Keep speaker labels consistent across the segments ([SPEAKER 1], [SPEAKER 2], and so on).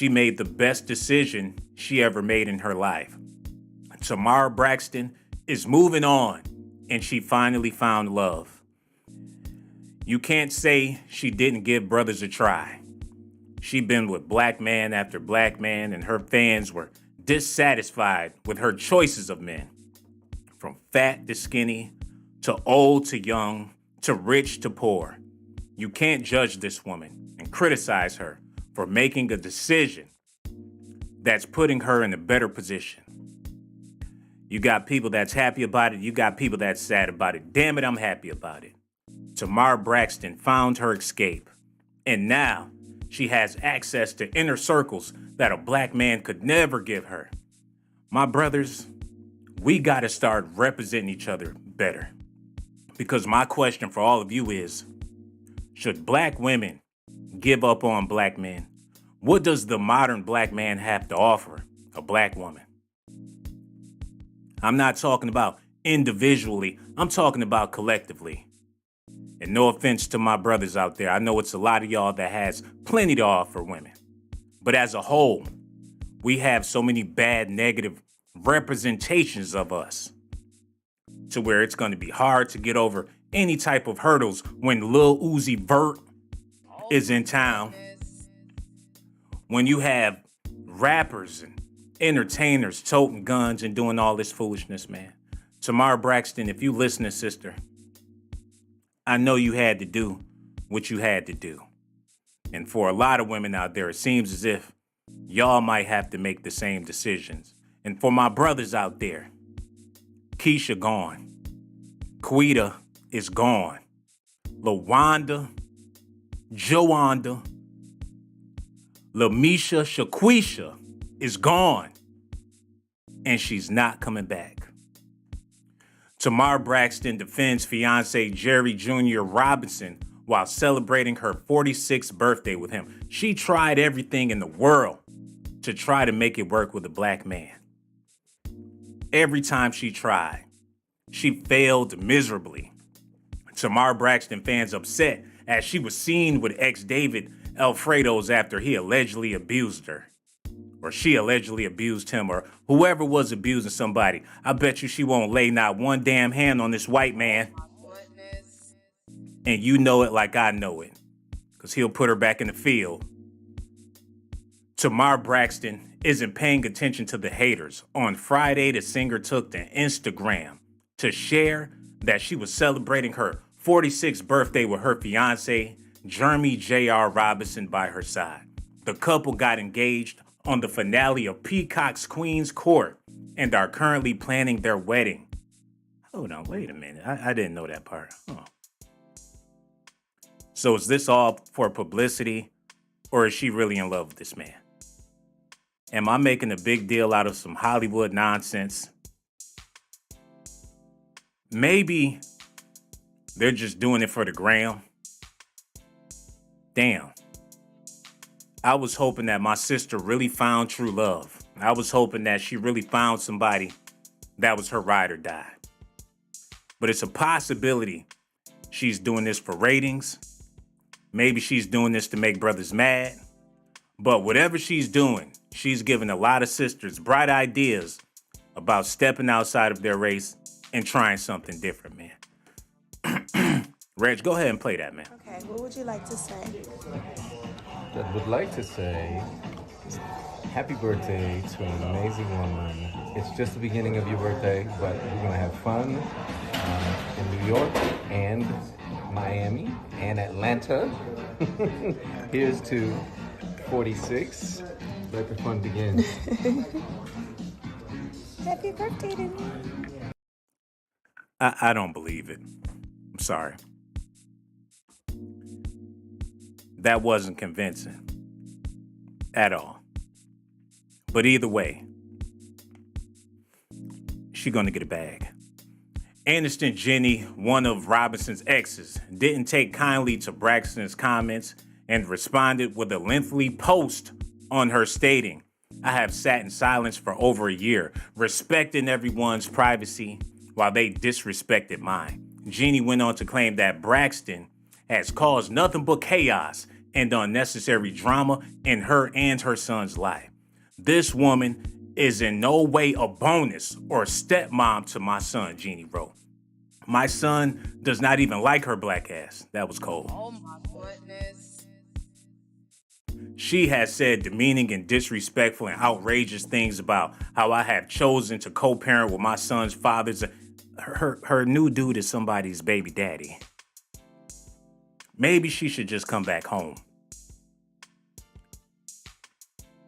[SPEAKER 1] she made the best decision she ever made in her life. Tamar Braxton is moving on, and she finally found love. You can't say she didn't give brothers a try. She been with black man after black man, and her fans were dissatisfied with her choices of men. From fat to skinny, to old to young, to rich to poor. You can't judge this woman and criticize her for making a decision that's putting her in a better position. You got people that's happy about it. You got people that's sad about it. Damn it, I'm happy about it. Tamar Braxton found her escape. And now she has access to inner circles that a black man could never give her. My brothers, we got to start representing each other better. Because my question for all of you is, should black women give up on black men? What does the modern black man have to offer a black woman? I'm not talking about individually. I'm talking about collectively. And no offense to my brothers out there. I know it's a lot of y'all that has plenty to offer women. But as a whole, we have so many bad, negative representations of us to where it's going to be hard to get over any type of hurdles when Lil Uzi Vert is in town. When you have rappers and entertainers toting guns and doing all this foolishness, man. Tamar Braxton, if you listen, sister, I know you had to do what you had to do. And for a lot of women out there, it seems as if y'all might have to make the same decisions. And for my brothers out there, Keisha gone. Quita is gone. LaWanda, Joanda, LaMisha Shaquisha is gone. And she's not coming back. Tamar Braxton defends fiancé Jerry Jr. Robinson while celebrating her 46th birthday with him. She tried everything in the world to try to make it work with a black man. Every time she tried, she failed miserably. Tamar Braxton fans upset as she was seen with ex-David Alfredo's after he allegedly abused her. Or she allegedly abused him, or whoever was abusing somebody. I bet you she won't lay not one damn hand on this white man. And you know it like I know it, because he'll put her back in the field. Tamar Braxton isn't paying attention to the haters. On Friday, the singer took to Instagram to share that she was celebrating her 46th birthday with her fiancé, Jeremy J.R. Robinson, by her side. The couple got engaged on the finale of Peacock's Queen's Court and are currently planning their wedding. Hold on, wait a minute. I didn't know that part. Oh. So is this all for publicity, or is she really in love with this man? Am I making a big deal out of some Hollywood nonsense? Maybe they're just doing it for the gram. Damn. I was hoping that my sister really found true love. I was hoping that she really found somebody that was her ride or die. But it's a possibility she's doing this for ratings. Maybe she's doing this to make brothers mad. But whatever she's doing, she's giving a lot of sisters bright ideas about stepping outside of their race and trying something different, man. Reg, go ahead and play that, man.
[SPEAKER 2] Okay, what would you like to say?
[SPEAKER 3] I would like to say happy birthday to an amazing woman. It's just the beginning of your birthday, but we're going to have fun in New York and Miami and Atlanta. Here's to 46. Let the fun begin.
[SPEAKER 2] Happy birthday to me.
[SPEAKER 1] I don't believe it. I'm sorry. That wasn't convincing at all. But either way, she's gonna get a bag. Aniston Jenny, one of Robinson's exes, didn't take kindly to Braxton's comments and responded with a lengthy post on her stating, "I have sat in silence for over a year, respecting everyone's privacy while they disrespected mine." Jenny went on to claim that Braxton has caused nothing but chaos and the unnecessary drama in her and her son's life. This woman is in no way a bonus or a stepmom to my son, Jeannie wrote. My son does not even like her black ass. That was cold.
[SPEAKER 4] Oh my goodness.
[SPEAKER 1] She has said demeaning and disrespectful and outrageous things about how I have chosen to co-parent with my son's father's. Her new dude is somebody's baby daddy. Maybe she should just come back home.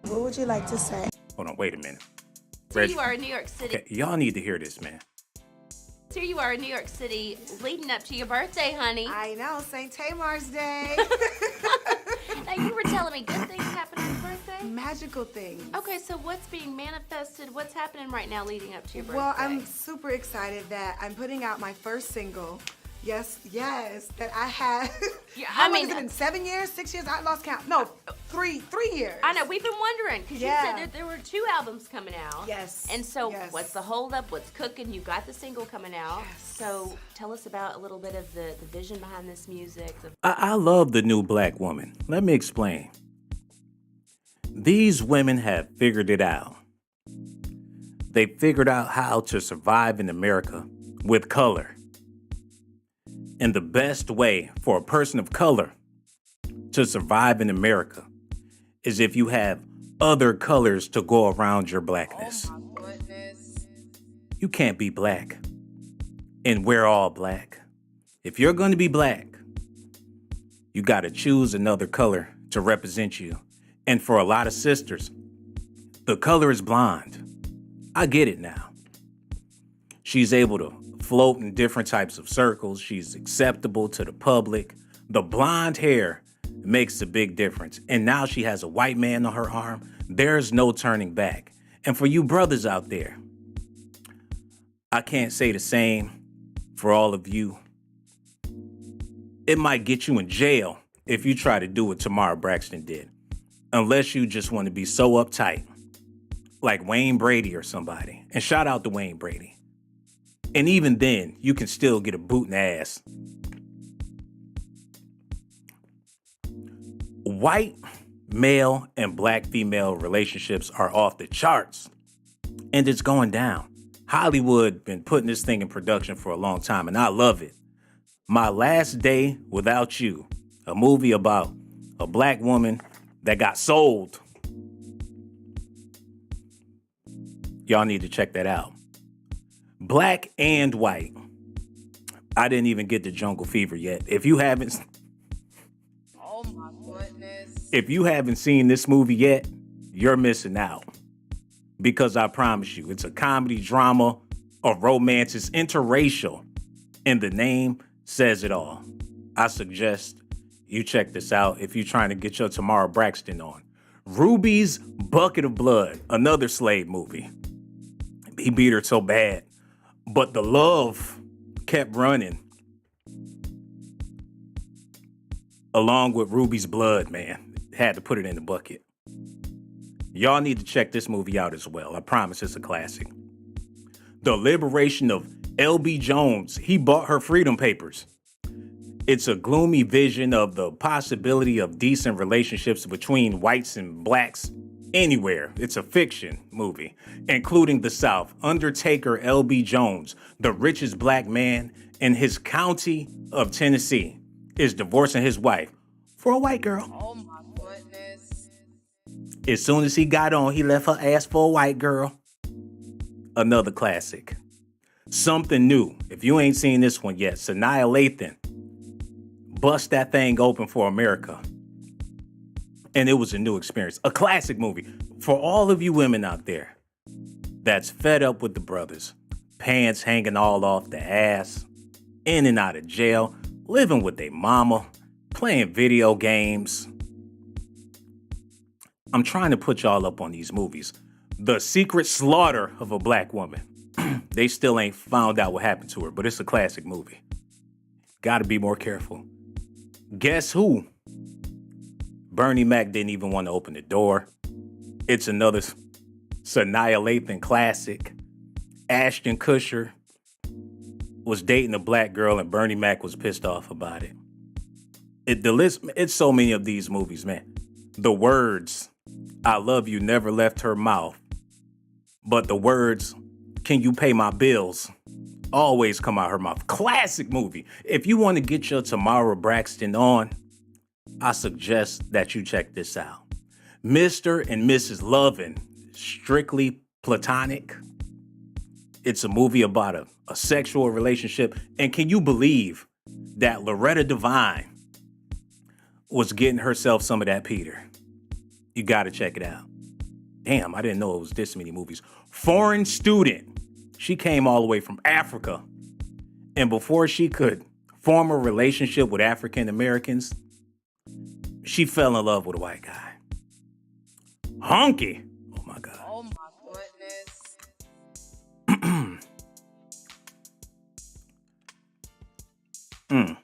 [SPEAKER 2] What would you like to say?
[SPEAKER 1] Hold on, wait a minute.
[SPEAKER 4] Here you are in New York City.
[SPEAKER 1] Okay, y'all need to hear this, man.
[SPEAKER 4] Here you are in New York City leading up to your birthday, honey.
[SPEAKER 2] I know, St. Tamar's Day.
[SPEAKER 4] Now, you were telling me good things happen on your birthday?
[SPEAKER 2] Magical things.
[SPEAKER 4] Okay, so what's being manifested? What's happening right now leading up to your birthday?
[SPEAKER 2] Well, I'm super excited that I'm putting out my first single. Yes, that I had.
[SPEAKER 4] Yeah,
[SPEAKER 2] How
[SPEAKER 4] I
[SPEAKER 2] long
[SPEAKER 4] mean,
[SPEAKER 2] has it been? 7 years? 6 years? I lost count. No, three years.
[SPEAKER 4] I know, we've been wondering, because
[SPEAKER 2] Yeah.
[SPEAKER 4] you said that there were 2 albums coming out.
[SPEAKER 2] Yes,
[SPEAKER 4] And so
[SPEAKER 2] yes.
[SPEAKER 4] what's the holdup? What's cooking? You got the single coming out.
[SPEAKER 2] Yes.
[SPEAKER 4] So tell us about a little bit of the vision behind this music.
[SPEAKER 1] I love the new black woman. Let me explain. These women have figured it out. They figured out how to survive in America with color. And the best way for a person of color to survive in America is if you have other colors to go around your blackness.
[SPEAKER 4] Oh my goodness.
[SPEAKER 1] You can't be black. And we're all black. If you're going to be black, you got to choose another color to represent you. And for a lot of sisters, the color is blonde. I get it now. She's able to float in different types of circles. She's acceptable to the public. The blonde hair makes a big difference. And now she has a white man on her arm. There's no turning back. And for you brothers out there, I can't say the same for all of you. It might get you in jail if you try to do what Tamar Braxton did. Unless you just want to be so uptight, like Wayne Brady or somebody. And shout out to Wayne Brady. And even then, you can still get a boot in the ass. White male and black female relationships are off the charts. And it's going down. Hollywood been putting this thing in production for a long time, and I love it. My Last Day Without You, a movie about a black woman that got sold. Y'all need to check that out. Black and white. I didn't even get to Jungle Fever yet. If you haven't seen this movie yet, you're missing out. Because I promise you, it's a comedy, drama, a romance. It's interracial. And the name says it all. I suggest you check this out if you're trying to get your Tamar Braxton on. Ruby's Bucket of Blood, another slave movie. He beat her so bad. But the love kept running. Along with Ruby's blood, man. Had to put it in the bucket. Y'all need to check this movie out as well. I promise it's a classic. The Liberation of L.B. Jones. He bought her freedom papers. It's a gloomy vision of the possibility of decent relationships between whites and blacks anywhere. It's a fiction movie, including the South. Undertaker L.B. Jones, the richest black man in his county of Tennessee, is divorcing his wife for a white girl.
[SPEAKER 4] Oh my goodness.
[SPEAKER 1] As soon as he got on, he left her ass for a white girl. Another classic. Something New. If you ain't seen this one yet, Sanaa Lathan bust that thing open for America. And it was a new experience. A classic movie. For all of you women out there that's fed up with the brothers, pants hanging all off the ass, in and out of jail, living with their mama, playing video games. I'm trying to put y'all up on these movies. The Secret Slaughter of a Black Woman. They still ain't found out what happened to her, but it's a classic movie. Gotta be more careful. Guess Who? Bernie Mac didn't even want to open the door. It's another Sanaa Lathan classic. Ashton Kutcher was dating a black girl and Bernie Mac was pissed off about it. The list, it's so many of these movies, man. The words, I love you, never left her mouth. But the words, can you pay my bills, always come out her mouth. Classic movie. If you want to get your Tamar Braxton on, I suggest that you check this out. Mr. and Mrs. Lovin', Strictly Platonic. It's a movie about a sexual relationship. And can you believe that Loretta Devine was getting herself some of that Peter? You got to check it out. Damn, I didn't know it was this many movies. Foreign Student. She came all the way from Africa. And before she could form a relationship with African Americans, she fell in love with a white guy. Honky. Oh my God.
[SPEAKER 5] Oh my goodness.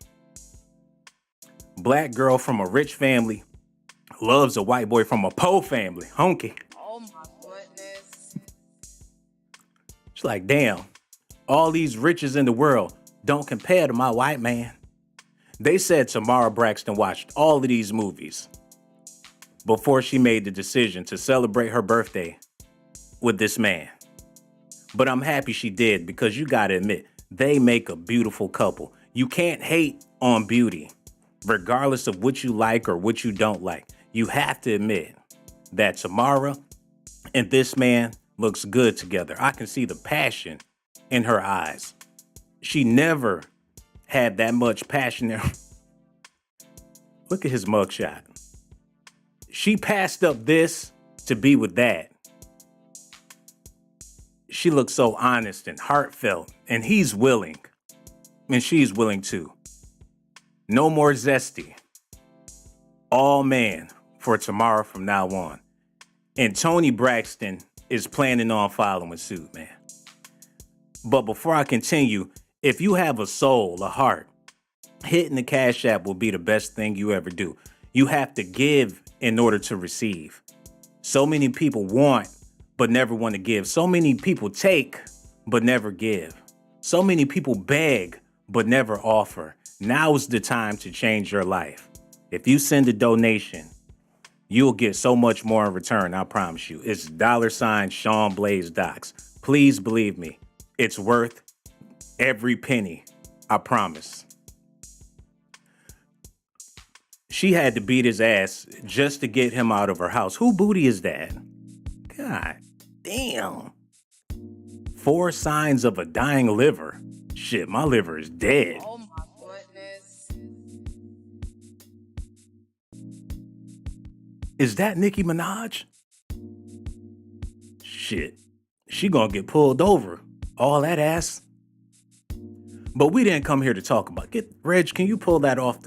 [SPEAKER 1] Black girl from a rich family loves a white boy from a poor family. Honky.
[SPEAKER 5] Oh my goodness.
[SPEAKER 1] She's like, damn, all these riches in the world don't compare to my white man. They said Tamar Braxton watched all of these movies before she made the decision to celebrate her birthday with this man. But I'm happy she did, because you gotta admit, they make a beautiful couple. You can't hate on beauty, regardless of what you like or what you don't like. You have to admit that Tamara and this man looks good together. I can see the passion in her eyes. She never had that much passion there. Look at his mugshot. She passed up this to be with that. She looks so honest and heartfelt, and he's willing, and she's willing too. No more zesty. All man for Tamara from now on. And Toni Braxton is planning on following suit, man. But before I continue, if you have a soul, a heart, hitting the Cash App will be the best thing you ever do. You have to give in order to receive. So many people want, but never want to give. So many people take, but never give. So many people beg, but never offer. Now is the time to change your life. If you send a donation, you'll get so much more in return, I promise you. It's $ShawnBlazeDocs. Please believe me, it's worth every penny, I promise. She had to beat his ass just to get him out of her house. Who booty is that? God damn. 4 signs of a dying liver. Shit, my liver is dead.
[SPEAKER 5] Oh my goodness.
[SPEAKER 1] Is that Nicki Minaj? Shit, she gonna get pulled over. All that ass. But we didn't come here to talk about. Reg, can you pull that off?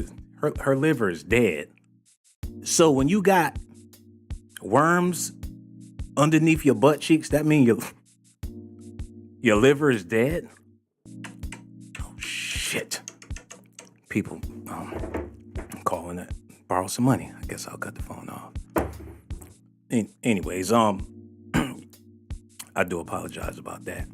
[SPEAKER 1] Her liver is dead. So when you got worms underneath your butt cheeks, that means your liver is dead? Oh, shit. People, I'm calling it. Borrow some money. I guess I'll cut the phone off. Anyways, I do apologize about that.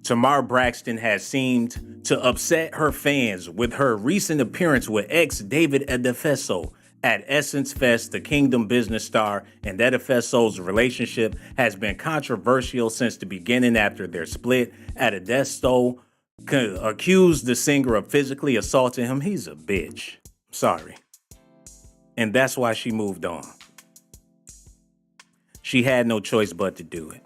[SPEAKER 1] Tamar Braxton has seemed to upset her fans with her recent appearance with ex-David Edefeso at Essence Fest, the Kingdom business star, and Edefeso's relationship has been controversial since the beginning after their split. Edefeso accused the singer of physically assaulting him. He's a bitch. Sorry. And that's why she moved on. She had no choice but to do it.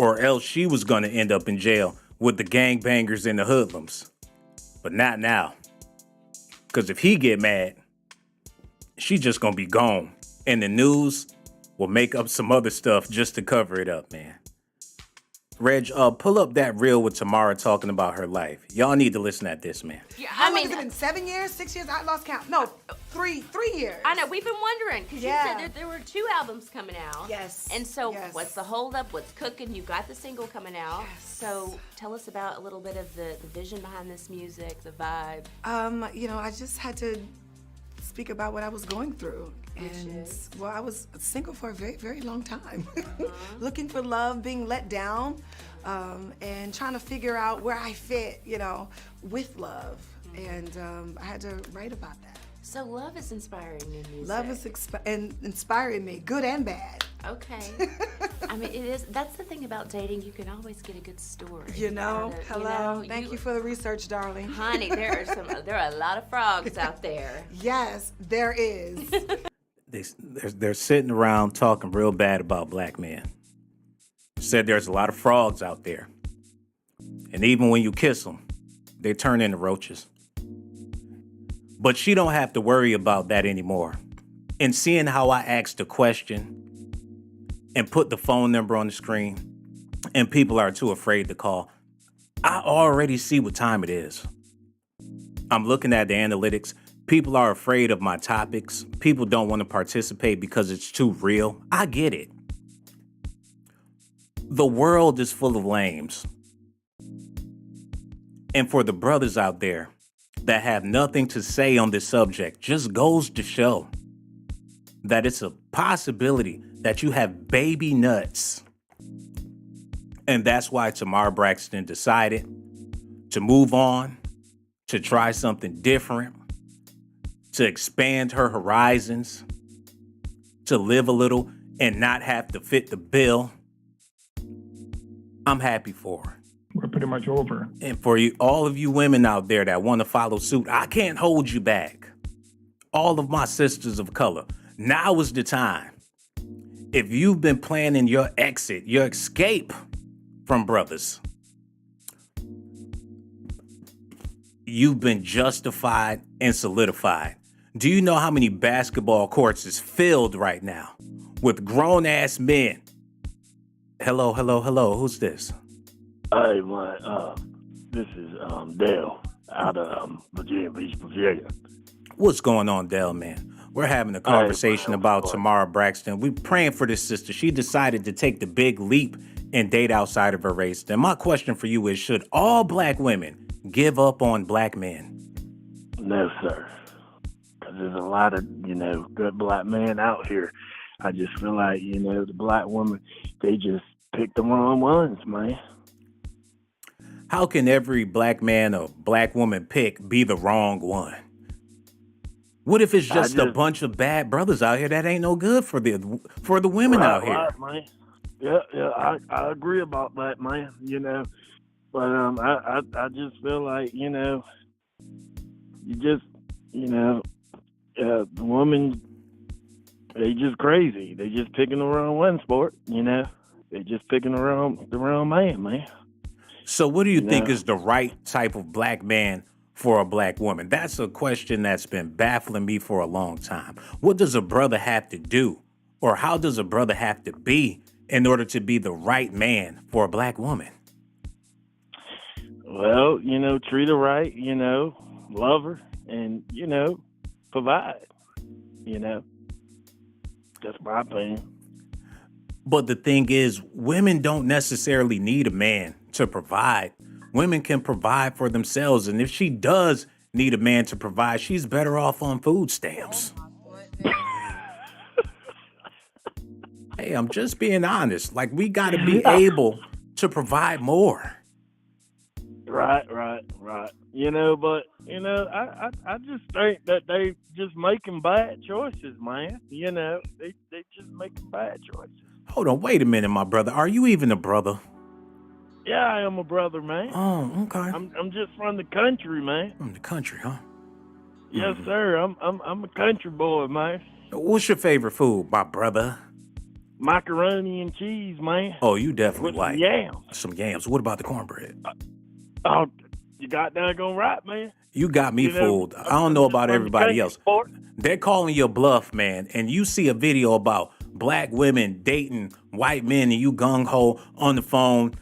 [SPEAKER 1] Or else she was going to end up in jail with the gangbangers and the hoodlums. But not now. Because if he get mad, she just going to be gone. And the news will make up some other stuff just to cover it up, man. Reg, pull up that reel with Tamara talking about her life. Y'all need to listen at this, man.
[SPEAKER 2] Yeah, how long has it been? 7 years? 6 years? I lost count. No, three years.
[SPEAKER 4] I know, we've been wondering, because you said that there were 2 albums coming out.
[SPEAKER 2] Yes.
[SPEAKER 4] And so what's the holdup? What's cooking? You got the single coming out.
[SPEAKER 2] Yes.
[SPEAKER 4] So tell us about a little bit of the vision behind this music, the vibe.
[SPEAKER 2] I just had to speak about what I was going through. And, well, I was single for a very, very long time. Looking for love, being let down, and trying to figure out where I fit, with love. And I had to write about that.
[SPEAKER 4] So love is inspiring in music.
[SPEAKER 2] Love is inspiring me, good and bad.
[SPEAKER 4] Okay. I mean, it is. That's the thing about dating. You can always get a good story.
[SPEAKER 2] Hello. Thank you for the research, darling.
[SPEAKER 4] Honey, there are a lot of frogs out there.
[SPEAKER 2] Yes, there is.
[SPEAKER 1] They're sitting around talking real bad about black men. Said there's a lot of frogs out there. And even when you kiss them, they turn into roaches. But she don't have to worry about that anymore. And seeing how I asked the question and put the phone number on the screen and people are too afraid to call, I already see what time it is. I'm looking at the analytics. People are afraid of my topics. People don't want to participate because it's too real. I get it. The world is full of lames. And for the brothers out there that have nothing to say on this subject, just goes to show that it's a possibility that you have baby nuts. And that's why Tamar Braxton decided to move on, to try something different, to expand her horizons, to live a little and not have to fit the bill. I'm happy for her.
[SPEAKER 6] We're pretty much over.
[SPEAKER 1] And for you, all of you women out there that want to follow suit, I can't hold you back. All of my sisters of color, now is the time. If you've been planning your exit, your escape from brothers, you've been justified and solidified. Do you know how many basketball courts is filled right now with grown-ass men? Hello. Who's this?
[SPEAKER 7] Hey, man, this is Dale out of Virginia Beach, Virginia.
[SPEAKER 1] What's going on, Dell, man? We're having a conversation about Tamar Braxton. We're praying for this sister. She decided to take the big leap and date outside of her race. Then my question for you is, should all black women give up on black men?
[SPEAKER 7] No, sir. Because there's a lot of, good black men out here. I just feel like, the black women, they just picked the wrong ones, man.
[SPEAKER 1] How can every black man or black woman pick be the wrong one? What if it's just a bunch of bad brothers out here that ain't no good for the women out here?
[SPEAKER 7] Right, man. Yeah, I agree about that, man. But I just feel like the women, they just crazy. They just picking the wrong one, sport. They just picking the wrong man.
[SPEAKER 1] So what do you think is the right type of black man for a black woman? That's a question that's been baffling me for a long time. What does a brother have to do, or how does a brother have to be in order to be the right man for a black woman?
[SPEAKER 7] Well, treat her right, love her, and, provide, That's my opinion.
[SPEAKER 1] But the thing is, women don't necessarily need a man to provide. Women can provide for themselves. And if she does need a man to provide, she's better off on food stamps. Hey, I'm just being honest. Like, we got to be able to provide more.
[SPEAKER 7] Right. But, I just think that they just making bad choices, man. They just making bad choices.
[SPEAKER 1] Hold on, wait a minute, my brother. Are you even a brother?
[SPEAKER 7] Yeah, I am a brother, man.
[SPEAKER 1] Oh, okay.
[SPEAKER 7] I'm just from the country, man.
[SPEAKER 1] From the country, huh?
[SPEAKER 7] Yes, sir. I'm a country boy, man.
[SPEAKER 1] What's your favorite food, my brother?
[SPEAKER 7] Macaroni and cheese, man.
[SPEAKER 1] Oh, you definitely
[SPEAKER 7] With
[SPEAKER 1] like
[SPEAKER 7] some yams.
[SPEAKER 1] Some yams. What about the cornbread?
[SPEAKER 7] Oh, you got daggone right, man.
[SPEAKER 1] You got me fooled. I don't know about everybody else. They're calling your bluff, man. And you see a video about black women dating white men and you gung-ho on the phone.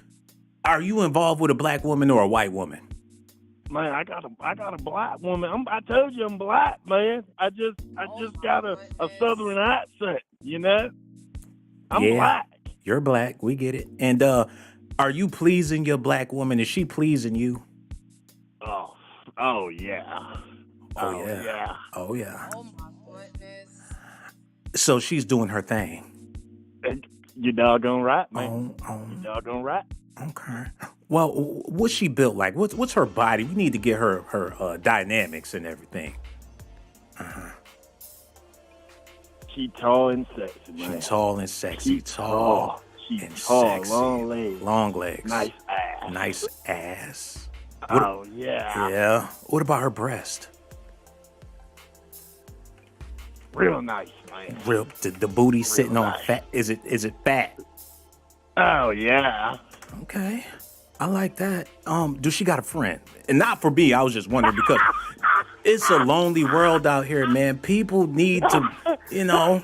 [SPEAKER 1] Are you involved with a black woman or a white woman?
[SPEAKER 7] Man, I got a black woman. I told you I'm black, man. I just got a southern accent, I'm black.
[SPEAKER 1] You're black. We get it. And are you pleasing your black woman? Is she pleasing you?
[SPEAKER 7] Oh yeah.
[SPEAKER 1] Oh yeah.
[SPEAKER 5] Oh my goodness.
[SPEAKER 1] So she's doing her thing.
[SPEAKER 7] You doggone right, man. You doggone right.
[SPEAKER 1] Okay. Well, what's she built like? What's her body? We need to get her dynamics and everything. Uh-huh.
[SPEAKER 7] she tall and sexy, man.
[SPEAKER 1] She's tall and sexy.
[SPEAKER 7] She's tall. She's
[SPEAKER 1] and
[SPEAKER 7] tall,
[SPEAKER 1] sexy.
[SPEAKER 7] long legs.
[SPEAKER 1] Long legs.
[SPEAKER 7] Nice ass.
[SPEAKER 1] Nice ass.
[SPEAKER 7] Oh, yeah.
[SPEAKER 1] Yeah. What about her breast?
[SPEAKER 7] Real nice, man.
[SPEAKER 1] Real. The booty sitting on fat. Is it fat?
[SPEAKER 7] Oh, yeah.
[SPEAKER 1] Okay. I like that. Does she got a friend? And not for me. I was just wondering because it's a lonely world out here, man. People need to,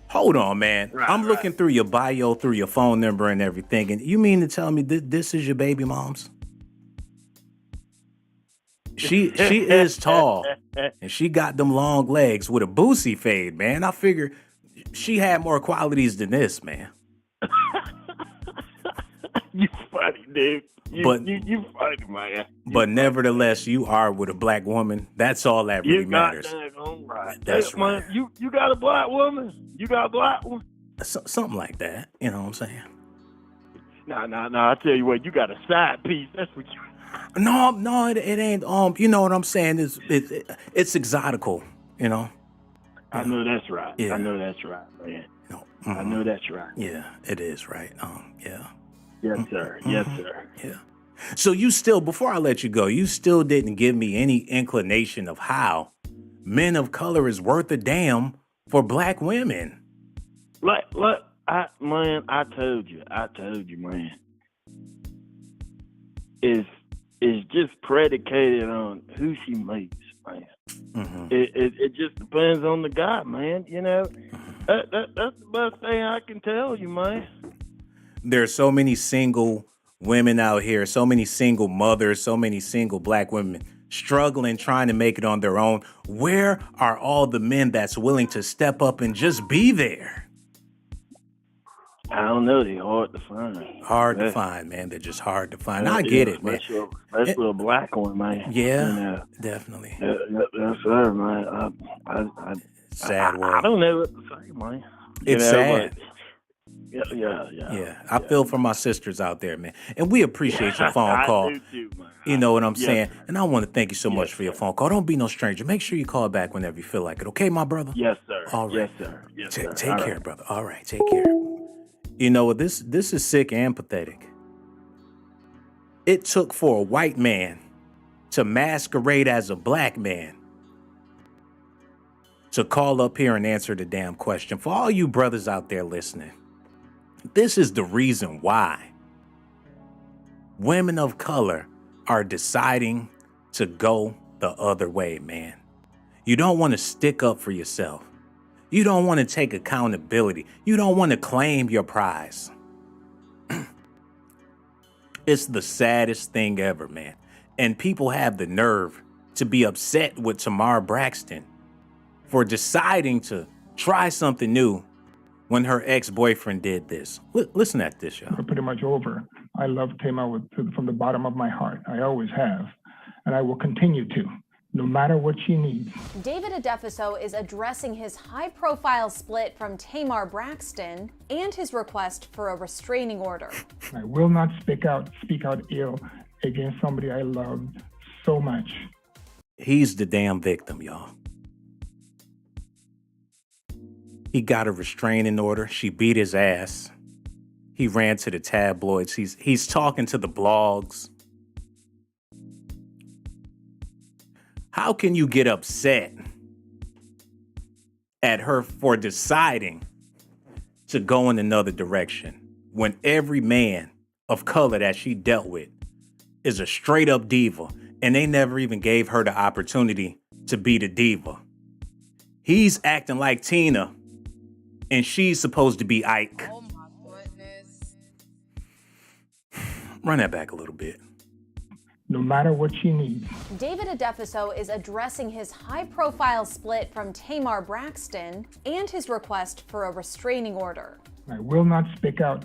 [SPEAKER 1] hold on, man. I'm looking through your bio, through your phone number and everything. And you mean to tell me this is your baby mom's? She is tall and she got them long legs with a boosie fade, man. I figure she had more qualities than this, man.
[SPEAKER 7] You funny, dude. You funny, man.
[SPEAKER 1] But nevertheless, you are with a black woman. That's all that really matters.
[SPEAKER 7] Right.
[SPEAKER 1] That's right.
[SPEAKER 7] Man, you got a black woman? You got a black one?
[SPEAKER 1] Something like that. You know what I'm saying?
[SPEAKER 7] No. I tell you what, you got a side piece. That's what you.
[SPEAKER 1] No, it ain't. You know what I'm saying? It's exotical. You know.
[SPEAKER 7] I know that's right.
[SPEAKER 1] Yeah.
[SPEAKER 7] I know that's right, man.
[SPEAKER 1] Mm-hmm.
[SPEAKER 7] I know that's right.
[SPEAKER 1] Yeah, it is right. Yeah.
[SPEAKER 7] Yes, sir. Yes, sir.
[SPEAKER 1] Yeah. So you still, before I let you go, you still didn't give me any inclination of how men of color is worth a damn for black women.
[SPEAKER 7] Look, I told you, man. It's just predicated on who she meets, man. Mm-hmm. It just depends on the guy, man. You know, that's the best thing I can tell you, man.
[SPEAKER 1] There's so many single women out here, so many single mothers, so many single black women struggling, trying to make it on their own. Where are all the men that's willing to step up and just be there?
[SPEAKER 7] I don't know. They're hard to find.
[SPEAKER 1] Hard to find, man. They're just hard to find. I get it, man.
[SPEAKER 7] Especially a black one, man.
[SPEAKER 1] Yeah, definitely.
[SPEAKER 7] Yes, sir, man.
[SPEAKER 1] Sad world.
[SPEAKER 7] I don't know what to say, man.
[SPEAKER 1] It's sad.
[SPEAKER 7] Yeah.
[SPEAKER 1] I feel for my sisters out there, man. And we appreciate your phone call.
[SPEAKER 7] I do too, man.
[SPEAKER 1] You know what I'm saying? And I want to thank you so much for your phone call. Don't be no stranger. Make sure you call back whenever you feel like it. Okay, my brother?
[SPEAKER 7] Yes, sir.
[SPEAKER 1] All right.
[SPEAKER 7] Yes, sir. Yes, sir.
[SPEAKER 1] Take care, brother. All right, take care. You know, this is sick and pathetic. It took for a white man to masquerade as a black man to call up here and answer the damn question. For all you brothers out there listening, this is the reason why women of color are deciding to go the other way, man. You don't want to stick up for yourself. You don't want to take accountability. You don't want to claim your prize. It's the saddest thing ever, man. And people have the nerve to be upset with Tamar Braxton for deciding to try something new when her ex-boyfriend did this. Listen at this, y'all.
[SPEAKER 6] We're pretty much over. I love Tamar from the bottom of my heart. I always have. And I will continue to, no matter what she needs.
[SPEAKER 8] David Adefiso is addressing his high-profile split from Tamar Braxton and his request for a restraining order.
[SPEAKER 6] I will not speak out ill against somebody I loved so much.
[SPEAKER 1] He's the damn victim, y'all. He got a restraining order. She beat his ass. He ran to the tabloids. He's talking to the blogs. How can you get upset at her for deciding to go in another direction when every man of color that she dealt with is a straight up diva and they never even gave her the opportunity to be the diva? He's acting like Tina and she's supposed to be Ike.
[SPEAKER 5] Oh my goodness.
[SPEAKER 1] Run that back a little bit.
[SPEAKER 6] No matter what she needs.
[SPEAKER 8] David Adefiso is addressing his high-profile split from Tamar Braxton and his request for a restraining order.
[SPEAKER 6] I will not speak out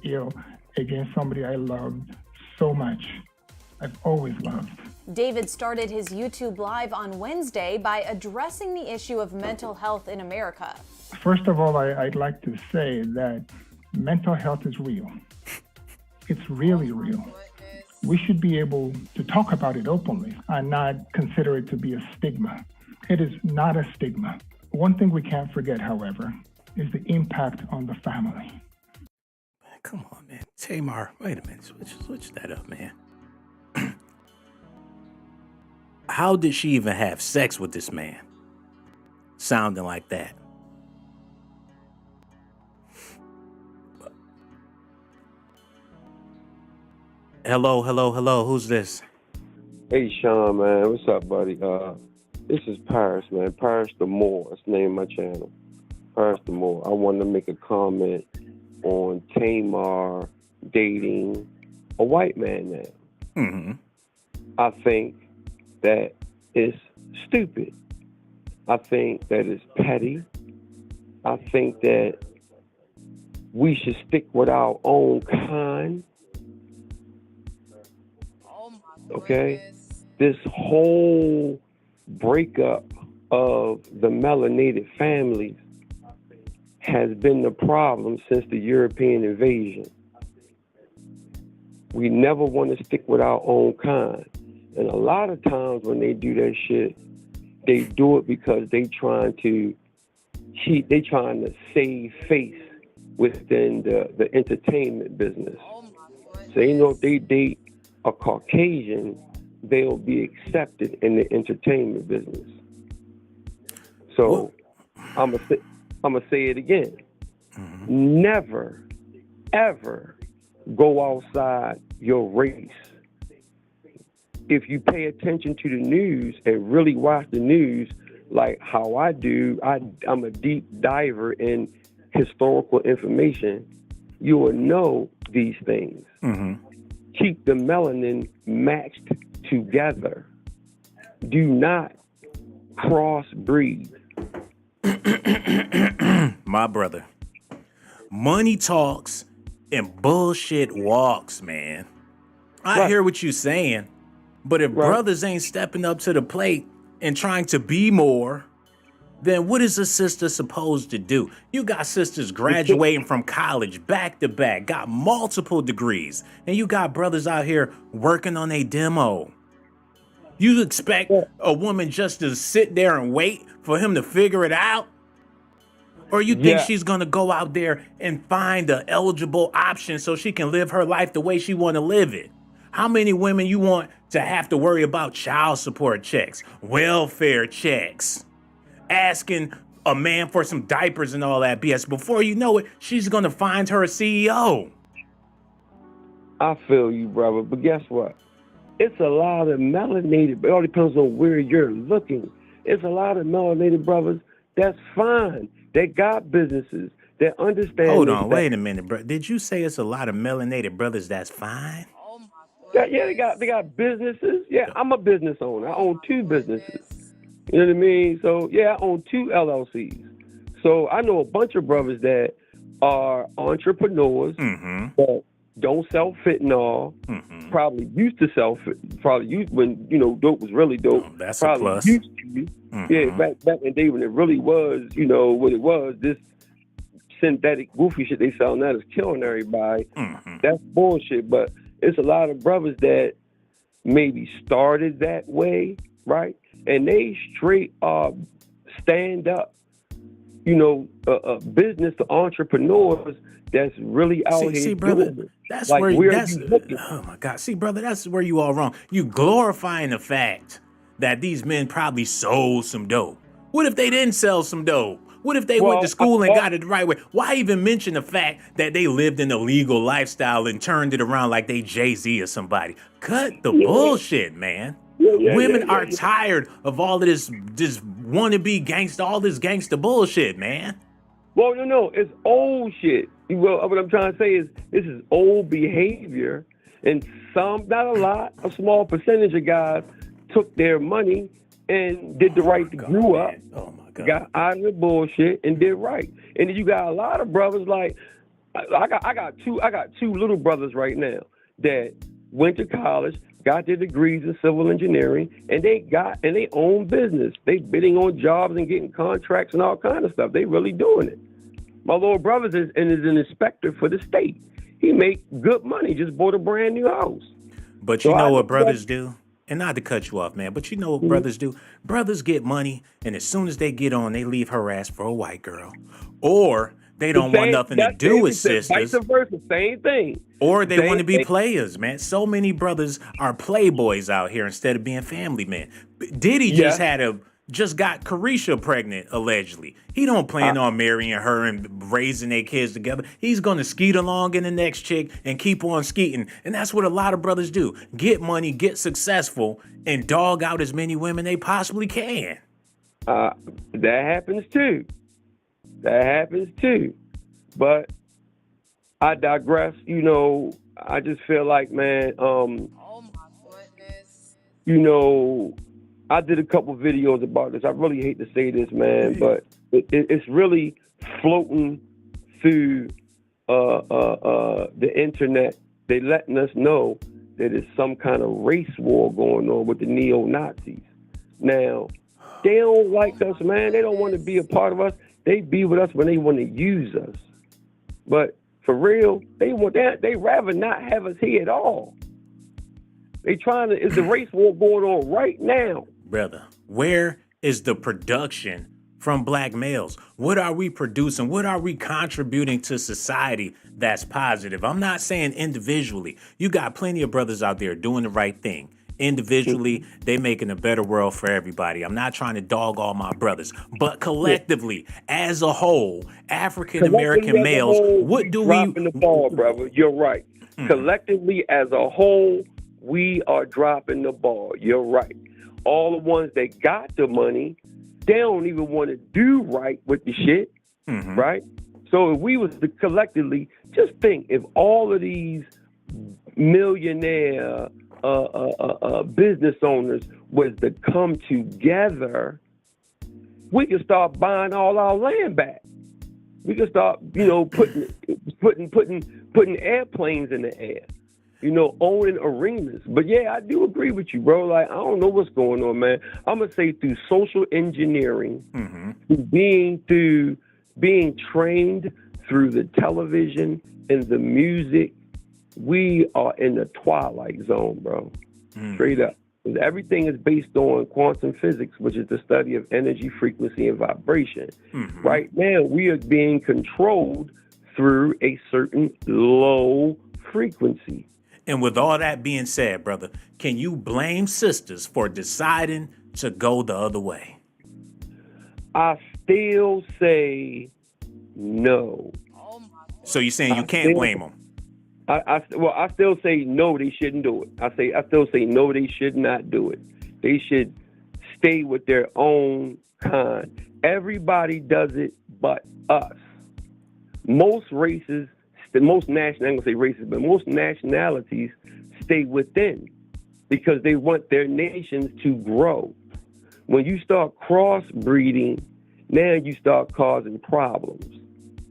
[SPEAKER 6] ill against somebody I loved so much. I've always loved.
[SPEAKER 8] David started his YouTube Live on Wednesday by addressing the issue of mental health in America.
[SPEAKER 6] First of all, I'd like to say that mental health is real. It's really real. We should be able to talk about it openly and not consider it to be a stigma. It is not a stigma. One thing we can't forget, however, is the impact on the family.
[SPEAKER 1] Come on, man. Tamar, wait a minute. Switch that up, man. How did she even have sex with this man? Sounding like that. Hello. Who's this?
[SPEAKER 9] Hey, Shawn, man. What's up, buddy? This is Paris, man. Paris the Moore. That's the name of my channel. Paris the Moore. I wanted to make a comment on Tamar dating a white man now.
[SPEAKER 1] Mm-hmm.
[SPEAKER 9] I think that it's stupid. I think that it's petty. I think that we should stick with our own kind. Okay? This whole breakup of the melanated families has been the problem since the European invasion. We never want to stick with our own kind. And a lot of times when they do that shit, they do it because they trying to cheat, they trying to save face within the entertainment business. So you know, if they date a Caucasian, they'll be accepted in the entertainment business. So I'm gonna say it again. Mm-hmm. Never, ever go outside your race. If you pay attention to the news and really watch the news like how I do, I'm a deep diver in historical information, you will know these things.
[SPEAKER 1] Mm-hmm.
[SPEAKER 9] Keep the melanin matched together. Do not crossbreed.
[SPEAKER 1] My brother. Money talks and bullshit walks, man. I hear what you're saying, but if brothers ain't stepping up to the plate and trying to be more, then what is a sister supposed to do? You got sisters graduating from college back to back, got multiple degrees, and you got brothers out here working on a demo. You expect a woman just to sit there and wait for him to figure it out? Or you think she's gonna go out there and find an eligible option so she can live her life the way she wanna live it? How many women you want to have to worry about child support checks, welfare checks, asking a man for some diapers and all that BS? Before you know it, she's gonna find her a CEO.
[SPEAKER 9] I feel you, brother, but guess what? It's a lot of melanated, it all depends on where you're looking. It's a lot of melanated brothers that's fine. They got businesses. They understand.
[SPEAKER 1] Hold on, wait a minute, bro. Did you say it's a lot of melanated brothers that's fine?
[SPEAKER 9] Yeah, they got businesses. Yeah, I'm a business owner. I own 2 businesses. You know what I mean? So yeah, I own 2 LLCs. So I know a bunch of brothers that are entrepreneurs that don't sell fentanyl. Probably used to sell when dope was really dope.
[SPEAKER 1] Oh, that's
[SPEAKER 9] probably
[SPEAKER 1] a plus.
[SPEAKER 9] Used to. Yeah, back in the day when it really was, what it was, this synthetic goofy shit they sell now is killing everybody. That's bullshit. But it's a lot of brothers that maybe started that way, right? And they straight stand up, business to entrepreneurs that's really out here. See,
[SPEAKER 1] brother, that's like, oh my God. See, brother, that's where you all wrong. You glorifying the fact that these men probably sold some dope. What if they didn't sell some dope? What if they went to school and got it the right way? Why even mention the fact that they lived an illegal lifestyle and turned it around like they Jay-Z or somebody? Cut the bullshit, man. Women are tired of all of this wannabe gangsta, all this gangsta bullshit, man.
[SPEAKER 9] Well, no, it's old shit. Well, what I'm trying to say is this is old behavior, and some, not a lot, a small percentage of guys took their money and did the right thing, grew up, got out of the bullshit and did right. And then you got a lot of brothers like I got two little brothers right now that went to college, got their degrees in civil engineering, and they own business. They bidding on jobs and getting contracts and all kind of stuff. They really doing it. My little brother is an inspector for the state. He make good money, just bought a brand new house.
[SPEAKER 1] But you know what brothers do? and not to cut you off, man, but you know what brothers do? Brothers get money, and as soon as they get on, they leave her ass for a white girl. Or they don't want nothing to do with sisters.
[SPEAKER 9] Vice versa, same thing.
[SPEAKER 1] Or they want to be players, man. So many brothers are playboys out here instead of being family men. Diddy just got Carisha pregnant, allegedly. He don't plan on marrying her and raising their kids together. He's going to skeet along in the next chick and keep on skeeting. And that's what a lot of brothers do. Get money, get successful, and dog out as many women they possibly can.
[SPEAKER 9] That happens too. But I digress. You know, I just feel like, man,
[SPEAKER 5] Oh my goodness.
[SPEAKER 9] you know, I did a couple videos about this. I really hate to say this, man, but it's really floating through the internet. They letting us know that there's some kind of race war going on with the neo-Nazis. Now, they don't like us, man. They don't want to be a part of us. They be with us when they want to use us. But for real, they rather not have us here at all. It's a race war going on right now.
[SPEAKER 1] Brother, where is the production from black males? What are we producing? What are we contributing to society that's positive? I'm not saying individually. You got plenty of brothers out there doing the right thing. Individually, they making a better world for everybody. I'm not trying to dog all my brothers, but collectively, as a whole, African American males, what do we
[SPEAKER 9] dropping the ball, brother? You're right. Collectively, as a whole, we are dropping the ball. You're right. All the ones that got the money, they don't even want to do right with the shit, right? So if we was to collectively, just think, if all of these millionaire business owners was to come together, we could start buying all our land back. We could start, putting airplanes in the air, owning arenas. But yeah, I do agree with you, bro. Like, I don't know what's going on, man. I'm gonna say through social engineering, through being trained through the television and the music, we are in the twilight zone, bro. Straight up. Everything is based on quantum physics, which is the study of energy, frequency, and vibration. Right now, we are being controlled through a certain low frequency.
[SPEAKER 1] And with all that being said, brother, can you blame sisters for deciding to go the other way?
[SPEAKER 9] I still say no.
[SPEAKER 1] So you're saying you can't blame them?
[SPEAKER 9] I still say no, they shouldn't do it. I still say no, they should not do it. They should stay with their own kind. Everybody does it but us. Most races, most nationalities stay within because they want their nations to grow. When you start crossbreeding, now you start causing problems. You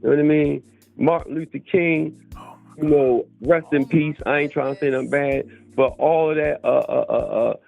[SPEAKER 9] know what I mean? Martin Luther King, rest in peace. I ain't trying to say nothing bad, but all of that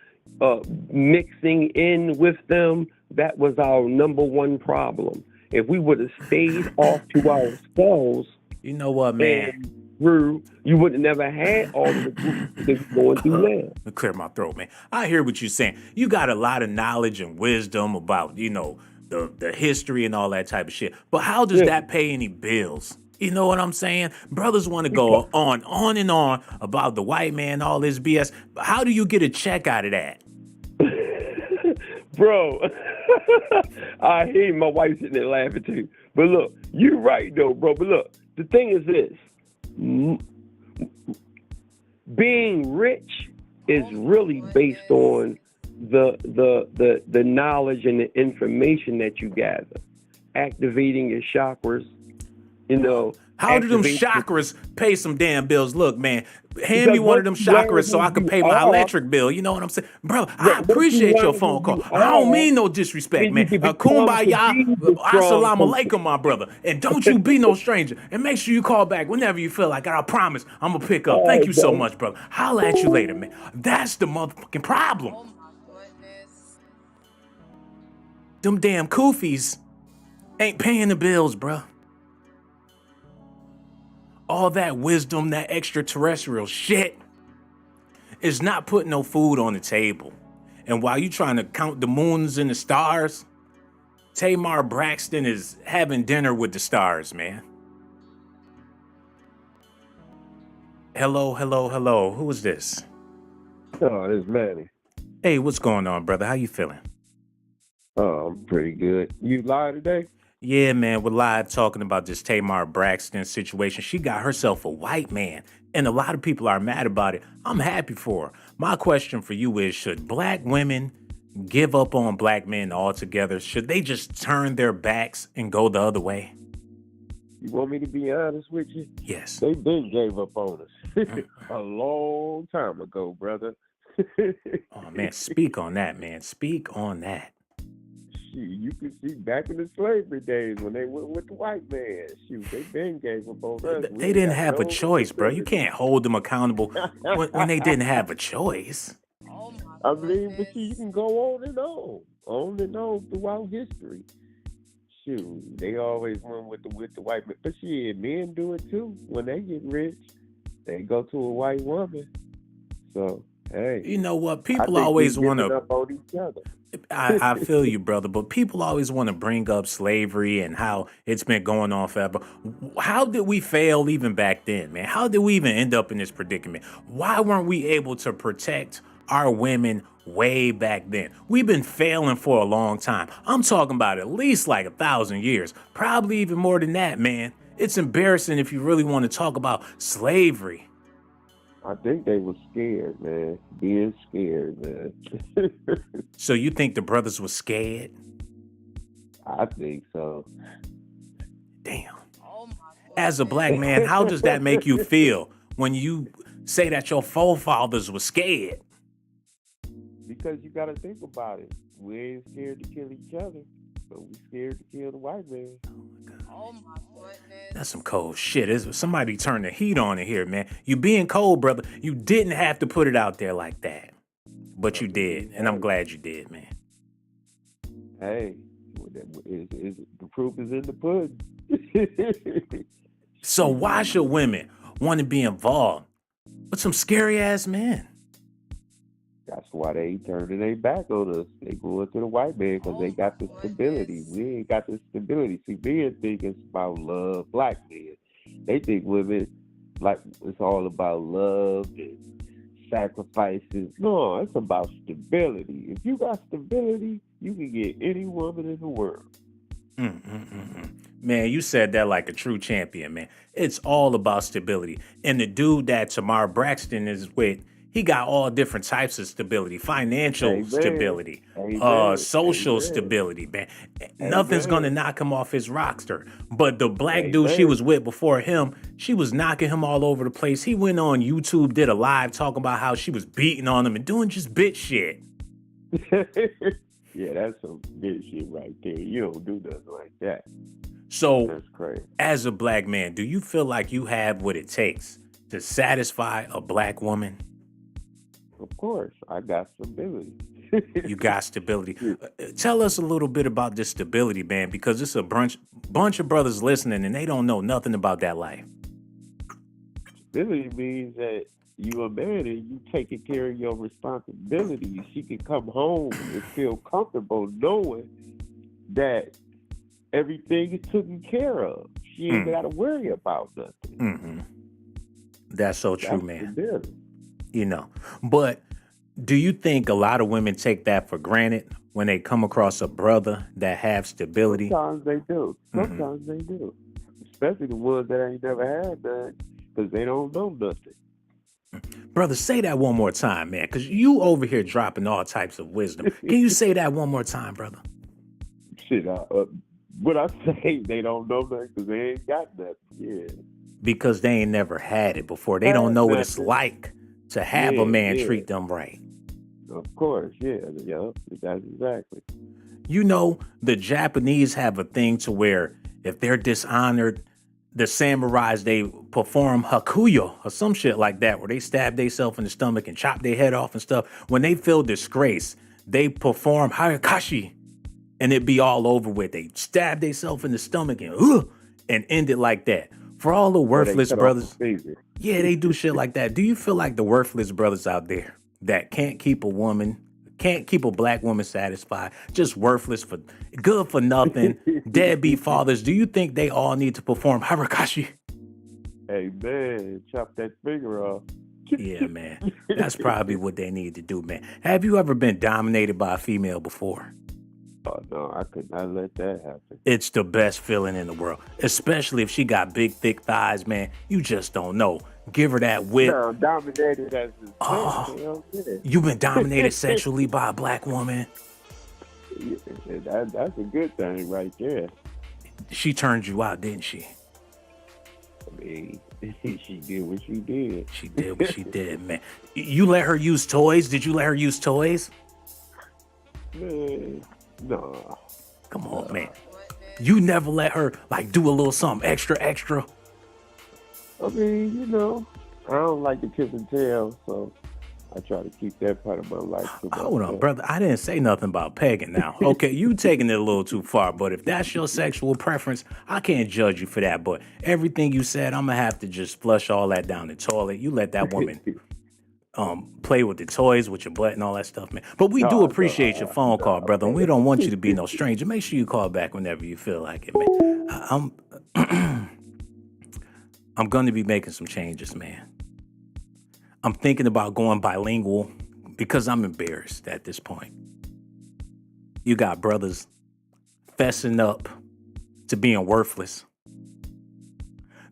[SPEAKER 9] mixing in with them, that was our number one problem. If we would have stayed off to ourselves,
[SPEAKER 1] you know what, man?
[SPEAKER 9] You would have never had all of the groups that we're going through now.
[SPEAKER 1] Let me clear my throat, man. I hear what you're saying. You got a lot of knowledge and wisdom about, the history and all that type of shit. But how does that pay any bills? You know what I'm saying? Brothers want to go on and on about the white man, all this BS. But how do you get a check out of that?
[SPEAKER 9] Bro, I hear my wife sitting there laughing too. But look, you're right though, bro. But look, the thing is this. Being rich is really based on the knowledge and the information that you gather. Activating your chakras.
[SPEAKER 1] How do them chakras pay some damn bills? Look, man, hand me one of them chakras so I can pay my electric bill. You know what I'm saying? Bro, I appreciate your phone call. I don't mean no disrespect, man. Kumbaya, assalamu alaikum, my brother. And don't you be no stranger. And make sure you call back whenever you feel like it. I promise I'm going to pick up. Thank you so much, brother. Holla at you later, man. That's the motherfucking problem.
[SPEAKER 5] Oh my goodness.
[SPEAKER 1] Them damn koofies ain't paying the bills, bro. All that wisdom, that extraterrestrial shit, is not putting no food on the table. And while you trying to count the moons and the stars, Tamar Braxton is having dinner with the stars, man. Hello. Who is this?
[SPEAKER 9] Oh, it's Manny.
[SPEAKER 1] Hey, what's going on, brother? How you feeling?
[SPEAKER 9] Oh, I'm pretty good. You live today?
[SPEAKER 1] Yeah, man, we're live talking about this Tamar Braxton situation. She got herself a white man, and a lot of people are mad about it. I'm happy for her. My question for you is, should black women give up on black men altogether? Should they just turn their backs and go the other way?
[SPEAKER 9] You want me to be honest with you?
[SPEAKER 1] Yes.
[SPEAKER 9] They been gave up on us a long time ago, brother.
[SPEAKER 1] Oh, man, speak on that, man. Speak on that.
[SPEAKER 9] Shoot, you can see back in the slavery days when they went with the white man. Shoot, they been gave up on us.
[SPEAKER 1] They didn't have a choice, bro. You can't hold them accountable when they didn't have a choice.
[SPEAKER 9] I mean, but you can go on and on throughout history. Shoot, they always went with the white man. But shit, men do it too. When they get rich, they go to a white woman. So, hey.
[SPEAKER 1] You know what? People always want to...
[SPEAKER 9] up on each other.
[SPEAKER 1] I feel you, brother, but people always want to bring up slavery and how it's been going on forever. How did we fail even back then, man? How did we even end up in this predicament? Why weren't we able to protect our women way back then? We've been failing for a long time. I'm talking about at least like 1,000 years, probably even more than that, man. It's embarrassing if you really want to talk about slavery.
[SPEAKER 9] I think they were scared, man. Being scared, man.
[SPEAKER 1] So you think the brothers were scared?
[SPEAKER 9] I think so.
[SPEAKER 1] Damn. As a black man, how does that make you feel when you say that your forefathers were scared?
[SPEAKER 9] Because you got to think about it. We ain't scared to kill each other, but we scared to kill the white man.
[SPEAKER 5] Oh my goodness.
[SPEAKER 1] That's some cold shit. Somebody turn the heat on in here, man. You being cold, brother. You didn't have to put it out there like that. But you did, and I'm glad you did, man.
[SPEAKER 9] Hey, the proof is in the pudding.
[SPEAKER 1] So why should women want to be involved with some scary-ass men?
[SPEAKER 9] That's why they turning their back on us. They going to the white man because they got the stability. We ain't got the stability. See, men think it's about love. Black men, they think women, like, it's all about love and sacrifices. No, it's about stability. If you got stability, you can get any woman in the world.
[SPEAKER 1] Man, you said that like a true champion, man. It's all about stability. And the dude that Tamar Braxton is with, he got all different types of stability, financial stability, social stability, man. Nothing's going to knock him off his roster. But the black dude she was with before him, she was knocking him all over the place. He went on YouTube, did a live talking about how she was beating on him and doing just bitch shit.
[SPEAKER 9] Yeah, that's some bitch shit right there. You don't do nothing like that.
[SPEAKER 1] So,
[SPEAKER 9] that's crazy. As
[SPEAKER 1] a black man, do you feel like you have what it takes to satisfy a black woman?
[SPEAKER 9] Of course, I got stability.
[SPEAKER 1] You got stability. Tell us a little bit about this stability, man, because it's a bunch of brothers listening and they don't know nothing about that life.
[SPEAKER 9] Stability means that you a man and you taking care of your responsibilities. She can come home and feel comfortable knowing that everything is taken care of. She ain't got to worry about nothing.
[SPEAKER 1] That's so true,
[SPEAKER 9] That's
[SPEAKER 1] man.
[SPEAKER 9] stability.
[SPEAKER 1] You know, but do you think a lot of women take that for granted when they come across a brother that have stability?
[SPEAKER 9] Sometimes they do. Sometimes they do. Especially the ones that ain't never had that because they don't know nothing.
[SPEAKER 1] Brother, say that one more time, man, because you over here dropping all types of wisdom. Can you say that one more time, brother?
[SPEAKER 9] Shit, what I say, they don't know nothing because they ain't got nothing. Yeah.
[SPEAKER 1] Because they ain't never had it before. They don't know what it's like to have a man treat them right.
[SPEAKER 9] Of course, yeah, that's exactly.
[SPEAKER 1] You know, the Japanese have a thing to where if they're dishonored, the samurais, they perform hakuyo or some shit like that, where they stab themselves in the stomach and chop their head off and stuff. When they feel disgrace, they perform hayakashi and it be all over with. They stab themselves in the stomach and end it like that. For all the
[SPEAKER 9] Or they
[SPEAKER 1] worthless
[SPEAKER 9] cut off
[SPEAKER 1] brothers,
[SPEAKER 9] the finger.
[SPEAKER 1] yeah, they do shit like that. Do you feel like the worthless brothers out there that can't keep a black woman satisfied, just worthless for good for nothing, deadbeat fathers, do you think they all need to perform Harakashi?
[SPEAKER 9] Hey man, chop that finger off.
[SPEAKER 1] Yeah, man. That's probably what they need to do, man. Have you ever been dominated by a female before?
[SPEAKER 9] Oh no, I could not let that happen.
[SPEAKER 1] It's the best feeling in the world, especially if she got big, thick thighs, man. You just don't know. Give her that whip.
[SPEAKER 9] No, dominated as his
[SPEAKER 1] You've been dominated sexually by a black woman.
[SPEAKER 9] Yeah, that's a good thing right there.
[SPEAKER 1] She turned you out, didn't she?
[SPEAKER 9] I mean, she did what she did.
[SPEAKER 1] She did what she did, man. You let her use toys? Did you let her use toys?
[SPEAKER 9] Man, no.
[SPEAKER 1] Come on, man. You never let her, like, do a little something extra?
[SPEAKER 9] I mean, you know, I don't like to kiss and tell, so I try to keep that part of my life to myself.
[SPEAKER 1] Hold on, brother. I didn't say nothing about pegging now. Okay, you taking it a little too far, but if that's your sexual preference, I can't judge you for that. But everything you said, I'm going to have to just flush all that down the toilet. You let that woman play with the toys, with your butt and all that stuff, man. But we do appreciate your phone call, brother, and we don't want you to be no stranger. Make sure you call back whenever you feel like it, man. I'm going to be making some changes, man. I'm thinking about going bilingual because I'm embarrassed at this point. You got brothers fessing up to being worthless.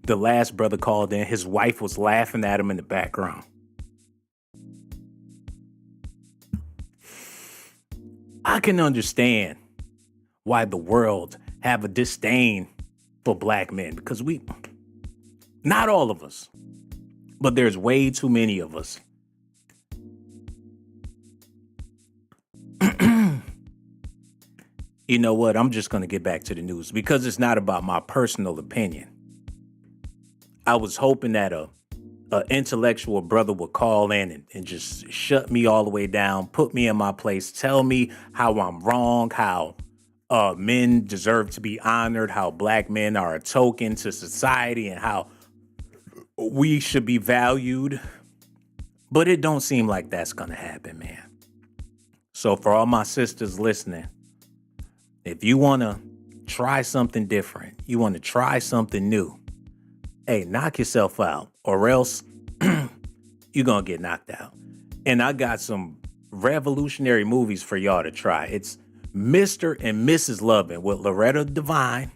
[SPEAKER 1] The last brother called in, his wife was laughing at him in the background. I can understand why the world have a disdain for black men because not all of us, but there's way too many of us. You know what? I'm just going to get back to the news because it's not about my personal opinion. I was hoping that a intellectual brother would call in and just shut me all the way down, put me in my place, tell me how I'm wrong, how men deserve to be honored, how black men are a token to society, and how we should be valued. But it don't seem like that's gonna happen, man. So for all my sisters listening, if you wanna try something different, you wanna try something new, hey, knock yourself out, or else you're gonna get knocked out. And I got some revolutionary movies for y'all to try. It's Mr. and Mrs. Lovin' with Loretta Devine,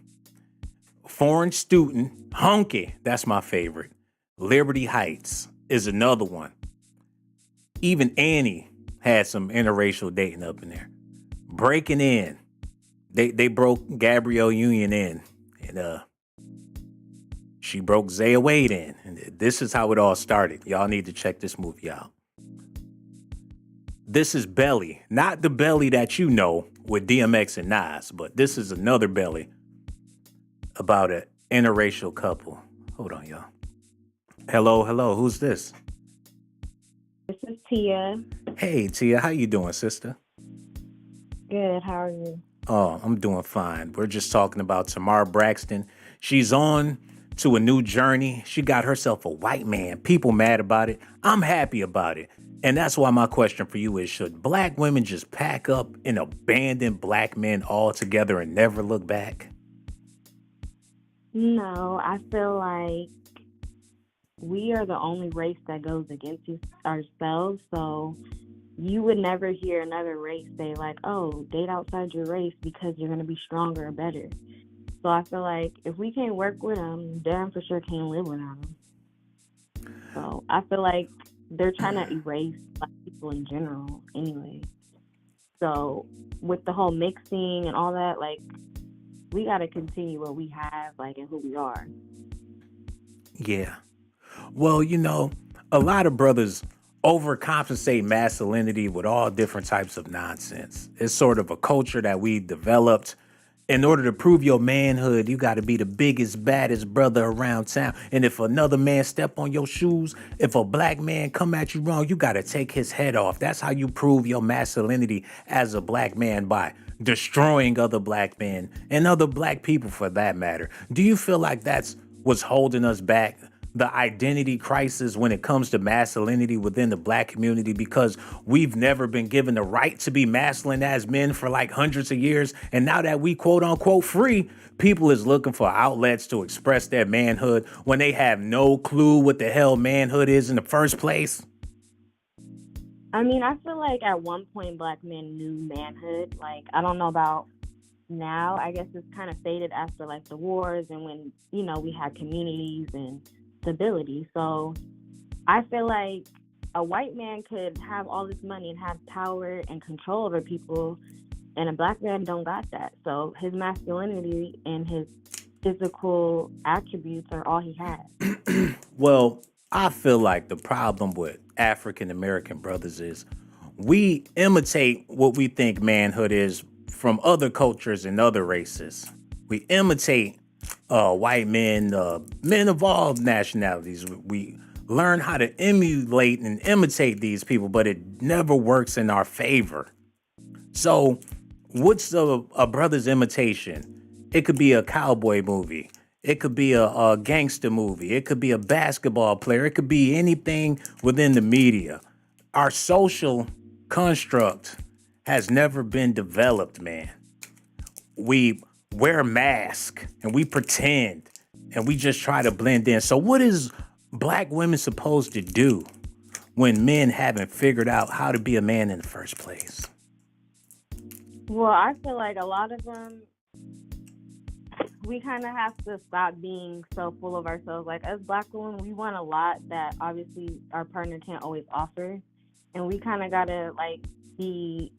[SPEAKER 1] Foreign Student, Hunky, that's my favorite. Liberty Heights is another one. Even Annie had some interracial dating up in there. Breaking In. They broke Gabrielle Union in. And she broke Zaya Wade in. And this is how it all started. Y'all need to check this movie out. This is Belly. Not the Belly that you know with DMX and Nas, but this is another Belly about an interracial couple. Hold on, y'all. Hello. Who's this?
[SPEAKER 10] This is Tia.
[SPEAKER 1] Hey, Tia. How you doing, sister?
[SPEAKER 10] Good. How are you?
[SPEAKER 1] Oh, I'm doing fine. We're just talking about Tamar Braxton. She's on to a new journey. She got herself a white man. People mad about it. I'm happy about it. And that's why my question for you is, should black women just pack up and abandon black men altogether and never look back?
[SPEAKER 10] No, I feel like we are the only race that goes against ourselves. So you would never hear another race say like, oh, date outside your race because you're going to be stronger or better. So I feel like if we can't work with them, damn for sure can't live without them. So I feel like they're trying to erase black people in general anyway. So with the whole mixing and all that, like, we got to continue what we have, like, and who we are.
[SPEAKER 1] Yeah. Well, you know, a lot of brothers overcompensate masculinity with all different types of nonsense. It's sort of a culture that we developed. In order to prove your manhood, you got to be the biggest, baddest brother around town. And if another man step on your shoes, if a black man come at you wrong, you got to take his head off. That's how you prove your masculinity as a black man, by destroying other black men and other black people for that matter. Do you feel like that's what's holding us back, the identity crisis when it comes to masculinity within the black community, because we've never been given the right to be masculine as men for like hundreds of years. And now that we quote unquote free, people is looking for outlets to express their manhood when they have no clue what the hell manhood is in the first place.
[SPEAKER 10] I mean, I feel like at one point black men knew manhood. Like, I don't know about now. I guess it's kind of faded after like the wars and when, you know, we had communities and stability. So I feel like a white man could have all this money and have power and control over people, and a black man don't got that. So his masculinity and his physical attributes are all he has.
[SPEAKER 1] Well, I feel like the problem with African American brothers is we imitate what we think manhood is from other cultures and other races. We imitate white men, men of all nationalities. We learn how to emulate and imitate these people, but it never works in our favor. So what's a brother's imitation? It could be a cowboy movie. It could be a gangster movie. It could be a basketball player. It could be anything within the media. Our social construct has never been developed, man. We wear a mask and we pretend and we just try to blend in. So what is black women supposed to do when men haven't figured out how to be a man in the first place?
[SPEAKER 10] Well, I feel like a lot of them, we kind of have to stop being so full of ourselves. Like, as black women, we want a lot that obviously our partner can't always offer. And we kind of got to, like, be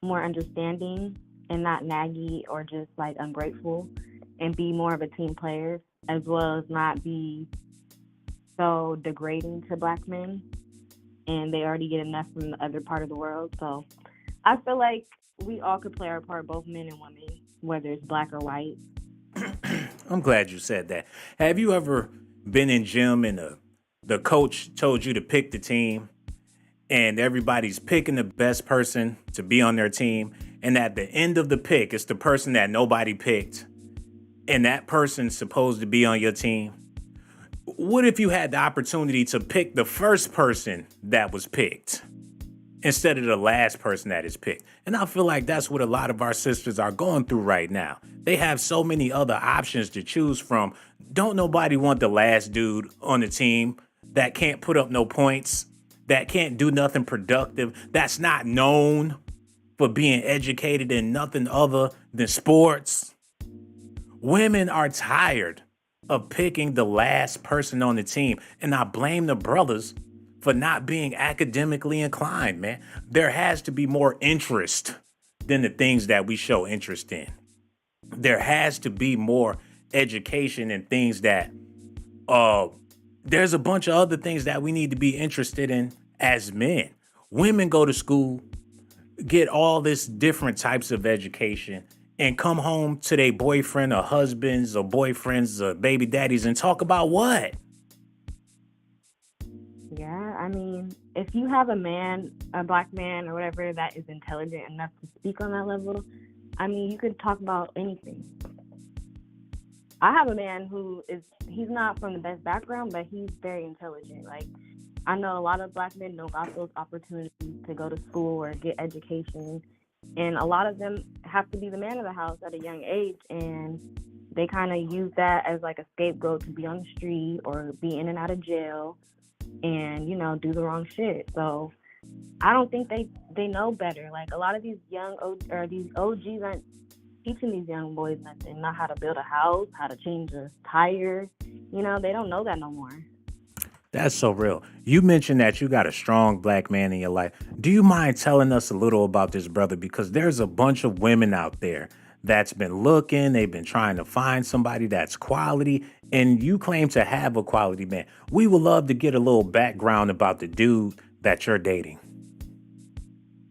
[SPEAKER 10] more understanding and not naggy or just, like, ungrateful, and be more of a team player, as well as not be so degrading to black men. And they already get enough from the other part of the world. So I feel like we all could play our part, both men and women, whether it's black or white.
[SPEAKER 1] I'm glad you said that. Have you ever been in gym and the coach told you to pick the team and everybody's picking the best person to be on their team, and at the end of the pick, it's the person that nobody picked, and that person's supposed to be on your team? What if you had the opportunity to pick the first person that was picked instead of the last person that is picked? And I feel like that's what a lot of our sisters are going through right now. They have so many other options to choose from. Don't nobody want the last dude on the team that can't put up no points, that can't do nothing productive, that's not known for being educated in nothing other than sports. Women are tired of picking the last person on the team, and I blame the brothers for not being academically inclined, man. There has to be more interest than the things that we show interest in. There has to be more education and things that, there's a bunch of other things that we need to be interested in as men. Women go to school, get all this different types of education, and come home to their boyfriend or husbands or boyfriends or baby daddies and talk about what?
[SPEAKER 10] Yeah, I mean, if you have a man, a black man or whatever that is intelligent enough to speak on that level, I mean, you could talk about anything. I have a man he's not from the best background, but he's very intelligent. Like, I know a lot of black men don't got those opportunities to go to school or get education. And a lot of them have to be the man of the house at a young age. And they kind of use that as like a scapegoat to be on the street or be in and out of jail and, you know, do the wrong shit. So I don't think they know better. Like, a lot of these these OGs aren't teaching these young boys nothing, not how to build a house, how to change a tire. You know, they don't know that no more.
[SPEAKER 1] That's so real. You mentioned that you got a strong black man in your life. Do you mind telling us a little about this brother? Because there's a bunch of women out there that's been looking, they've been trying to find somebody that's quality, and you claim to have a quality man. We would love to get a little background about the dude that you're dating.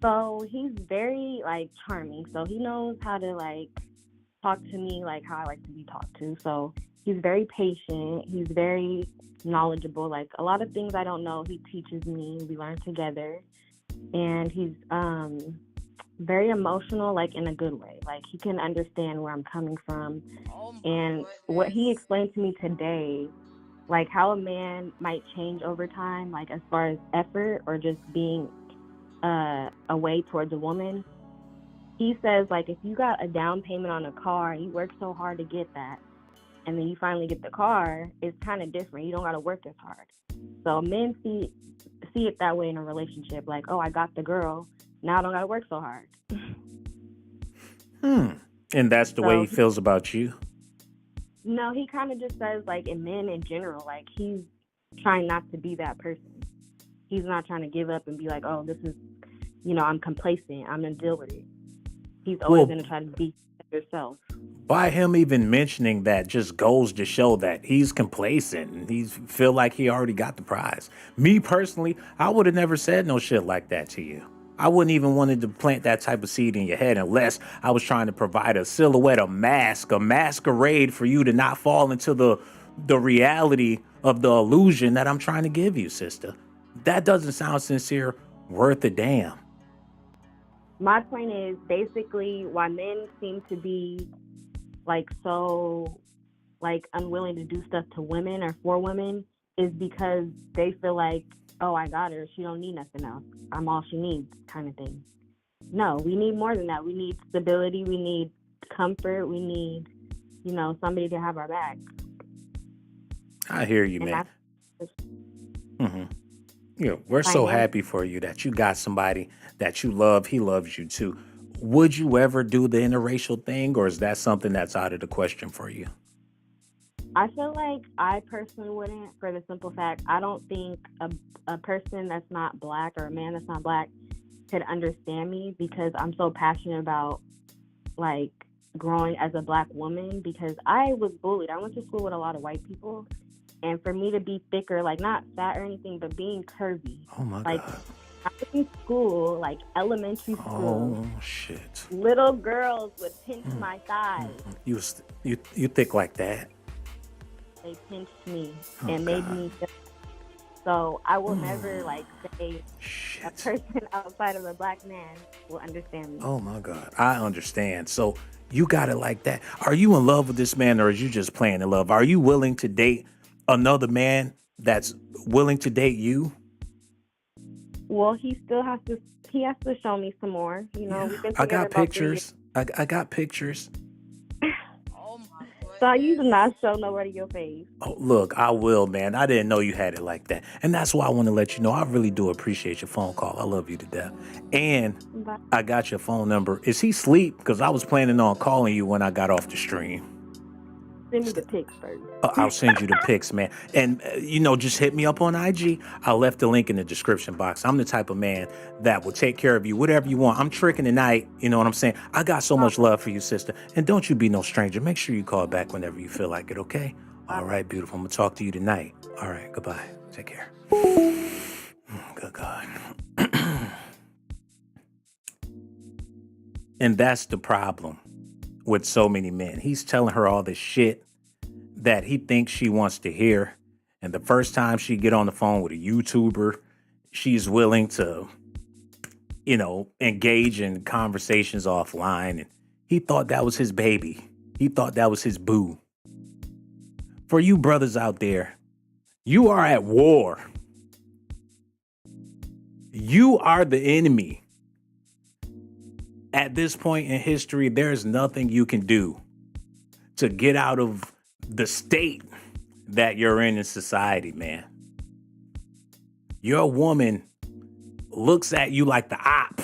[SPEAKER 10] So he's very, like, charming. So he knows how to, like, talk to me like how I like to be talked to. So he's very patient. He's very knowledgeable. Like, a lot of things I don't know, he teaches me. We learn together. And he's very emotional, like in a good way. Like he can understand where I'm coming from. And what he explained to me today, like how a man might change over time, like as far as effort or just being a way towards a woman. He says, like, if you got a down payment on a car and you work so hard to get that, and then you finally get the car, it's kind of different. You don't got to work as hard. So men see it that way in a relationship. Like, oh, I got the girl. Now I don't got to work so hard.
[SPEAKER 1] And that's the way he feels about you?
[SPEAKER 10] No, he kind of just says, like, in men in general, like, he's trying not to be that person. He's not trying to give up and be like, oh, this is, I'm complacent. I'm going to deal with it. He's always going to try to be yourself.
[SPEAKER 1] By him even mentioning that just goes to show that he's complacent and he feel like he already got the prize. Me personally, I would have never said no shit like that to you. I wouldn't even wanted to plant that type of seed in your head unless I was trying to provide a silhouette, a mask, a masquerade for you to not fall into the reality of the illusion that I'm trying to give you, sister. That doesn't sound sincere, worth a damn.
[SPEAKER 10] My point is basically why men seem to be like so like unwilling to do stuff to women or for women is because they feel like, oh, I got her. She don't need nothing else. I'm all she needs kind of thing. No, we need more than that. We need stability. We need comfort. We need, somebody to have our back.
[SPEAKER 1] I hear you, man. We're so happy for you that you got somebody that you love. He loves you too. Would you ever do the interracial thing, or is that something that's out of the question for you?
[SPEAKER 10] I feel like I personally wouldn't, for the simple fact, I don't think a person that's not black or a man that's not black could understand me because I'm so passionate about, like, growing as a black woman because I was bullied. I went to school with a lot of white people, and for me to be thicker, like, not fat or anything, but being curvy.
[SPEAKER 1] Oh, my
[SPEAKER 10] like,
[SPEAKER 1] God.
[SPEAKER 10] I was in school, like elementary school.
[SPEAKER 1] Oh, shit.
[SPEAKER 10] Little girls would pinch my thighs.
[SPEAKER 1] You thick like that?
[SPEAKER 10] They pinched me and made me feel. So I will never say a person outside of a black man will understand me.
[SPEAKER 1] Oh my God, I understand. So you got it like that. Are you in love with this man, or is you just playing in love? Are you willing to date another man that's willing to date you?
[SPEAKER 10] Well, he has to show me some more. We've been
[SPEAKER 1] I got pictures. I got pictures.
[SPEAKER 10] So you do not show nobody your face.
[SPEAKER 1] Oh, look, I will, man. I didn't know you had it like that. And that's why I want to let you know I really do appreciate your phone call. I love you to death. And
[SPEAKER 10] Bye.
[SPEAKER 1] I got your phone number. Is he asleep? Because I was planning on calling you when I got off the stream.
[SPEAKER 10] Send me the pics first.
[SPEAKER 1] I'll send you the pics, man. And, just hit me up on IG. I left the link in the description box. I'm the type of man that will take care of you, whatever you want. I'm tricking tonight. You know what I'm saying? I got so much love for you, sister. And don't you be no stranger. Make sure you call back whenever you feel like it, okay? All right, beautiful. I'm going to talk to you tonight. All right, goodbye. Take care. Good God. And that's the problem with so many men. He's telling her all this shit that he thinks she wants to hear. And the first time she get on the phone with a YouTuber, she's willing to, engage in conversations offline. And he thought that was his baby. He thought that was his boo. For you brothers out there, you are at war. You are the enemy. At this point in history, there's nothing you can do to get out of the state that you're in society, man. Your woman looks at you like the op.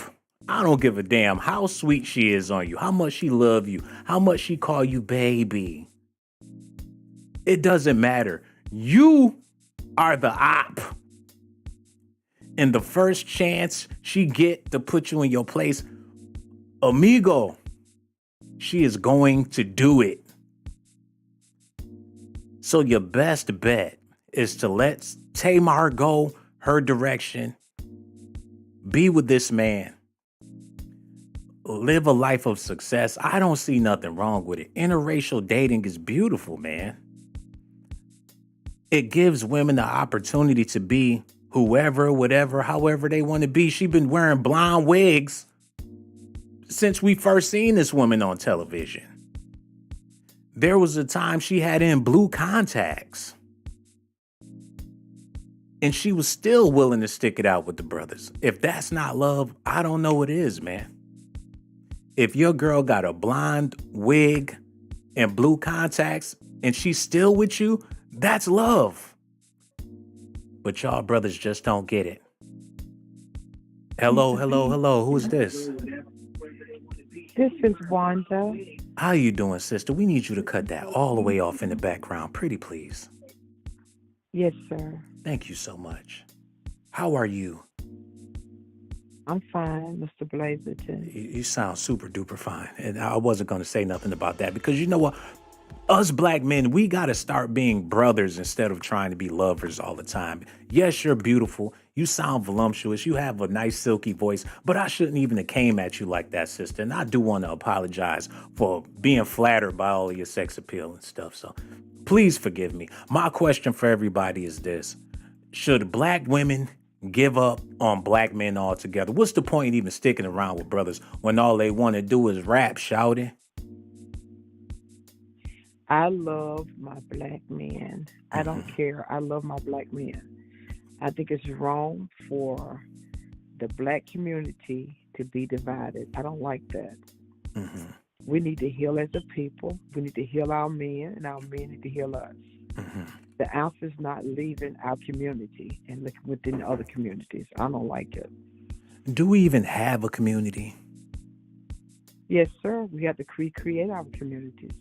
[SPEAKER 1] I don't give a damn how sweet she is on you, how much she love you, how much she call you baby. It doesn't matter. You are the op. And the first chance she get to put you in your place, amigo, she is going to do it. So your best bet is to let Tamar go her direction. Be with this man. Live a life of success. I don't see nothing wrong with it. Interracial dating is beautiful, man. It gives women the opportunity to be whoever, whatever, however they want to be. She's been wearing blonde wigs since we first seen this woman on television. There was a time she had in blue contacts. And she was still willing to stick it out with the brothers. If that's not love, I don't know what is, man. If your girl got a blonde wig and blue contacts and she's still with you, that's love. But y'all brothers just don't get it. Hello. Who is this?
[SPEAKER 11] This is Wanda.
[SPEAKER 1] How you doing, sister? We need you to cut that all the way off in the background. Pretty please.
[SPEAKER 11] Yes, sir.
[SPEAKER 1] Thank you so much. How are you?
[SPEAKER 11] I'm fine, Mr. Blazington.
[SPEAKER 1] You sound super duper fine. And I wasn't going to say nothing about that because you know what? Us black men, we got to start being brothers instead of trying to be lovers all the time. Yes, you're beautiful. You sound voluptuous. You have a nice silky voice, but I shouldn't even have came at you like that, sister. And I do want to apologize for being flattered by all of your sex appeal and stuff. So please forgive me. My question for everybody is this. Should black women give up on black men altogether? What's the point in even sticking around with brothers when all they want to do is rap, shouting?
[SPEAKER 11] I love my black men. I don't care. I love my black men. I think it's wrong for the black community to be divided. I don't like that. We need to heal as a people. We need to heal our men, and our men need to heal us. The answer is not leaving our community and looking within other communities. I don't like it.
[SPEAKER 1] Do we even have a community?
[SPEAKER 11] Yes, sir. We have to create our communities.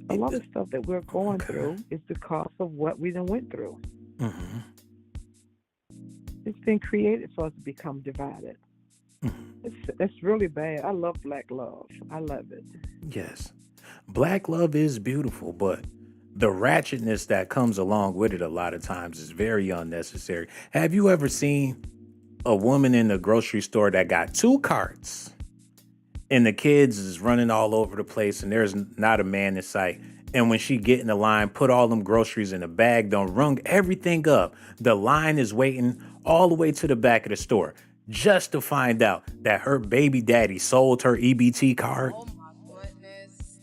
[SPEAKER 11] A lot of stuff that we're going through is because of what we done went through. It's been created for us to become divided. It's really bad. I love black love. I love it.
[SPEAKER 1] Yes. Black love is beautiful, but the ratchetness that comes along with it a lot of times is very unnecessary. Have you ever seen a woman in the grocery store that got 2 carts and the kids is running all over the place and there's not a man in sight? And when she get in the line, put all them groceries in a bag, done rung everything up. The line is waiting all the way to the back of the store just to find out that her baby daddy sold her EBT card.
[SPEAKER 5] Oh my goodness.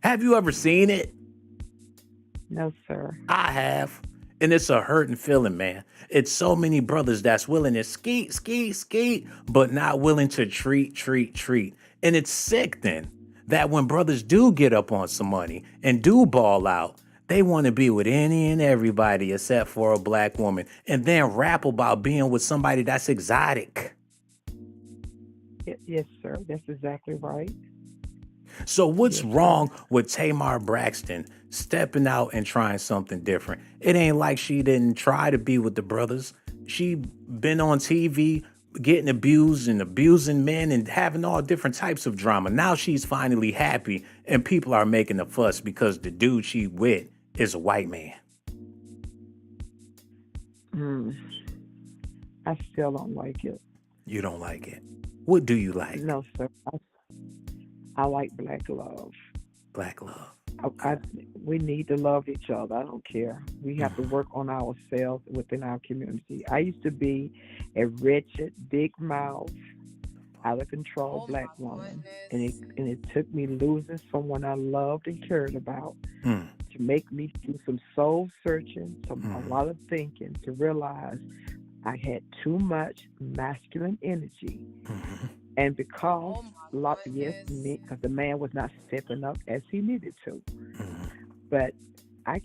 [SPEAKER 1] Have you ever seen it?
[SPEAKER 11] No, sir.
[SPEAKER 1] I have. And it's a hurting feeling, man. It's so many brothers that's willing to skeet, but not willing to treat. And it's sick then that when brothers do get up on some money and do ball out, they want to be with any and everybody except for a black woman and then rap about being with somebody that's exotic.
[SPEAKER 11] Yes, sir. That's exactly right.
[SPEAKER 1] So what's wrong with Tamar Braxton stepping out and trying something different? It ain't like she didn't try to be with the brothers. She been on TV getting abused and abusing men and having all different types of drama. Now she's finally happy and people are making a fuss because the dude she with is a white man.
[SPEAKER 11] I still don't like it.
[SPEAKER 1] You don't like it? What do you like?
[SPEAKER 11] No, sir. I like black love.
[SPEAKER 1] Black love.
[SPEAKER 11] We need to love each other. I don't care. We have to work on ourselves within our community. I used to be a wretched, big mouth, out of control black woman, and it took me losing someone I loved and cared about to make me do some soul searching, a lot of thinking to realize I had too much masculine energy. And because because the man was not stepping up as he needed to. But I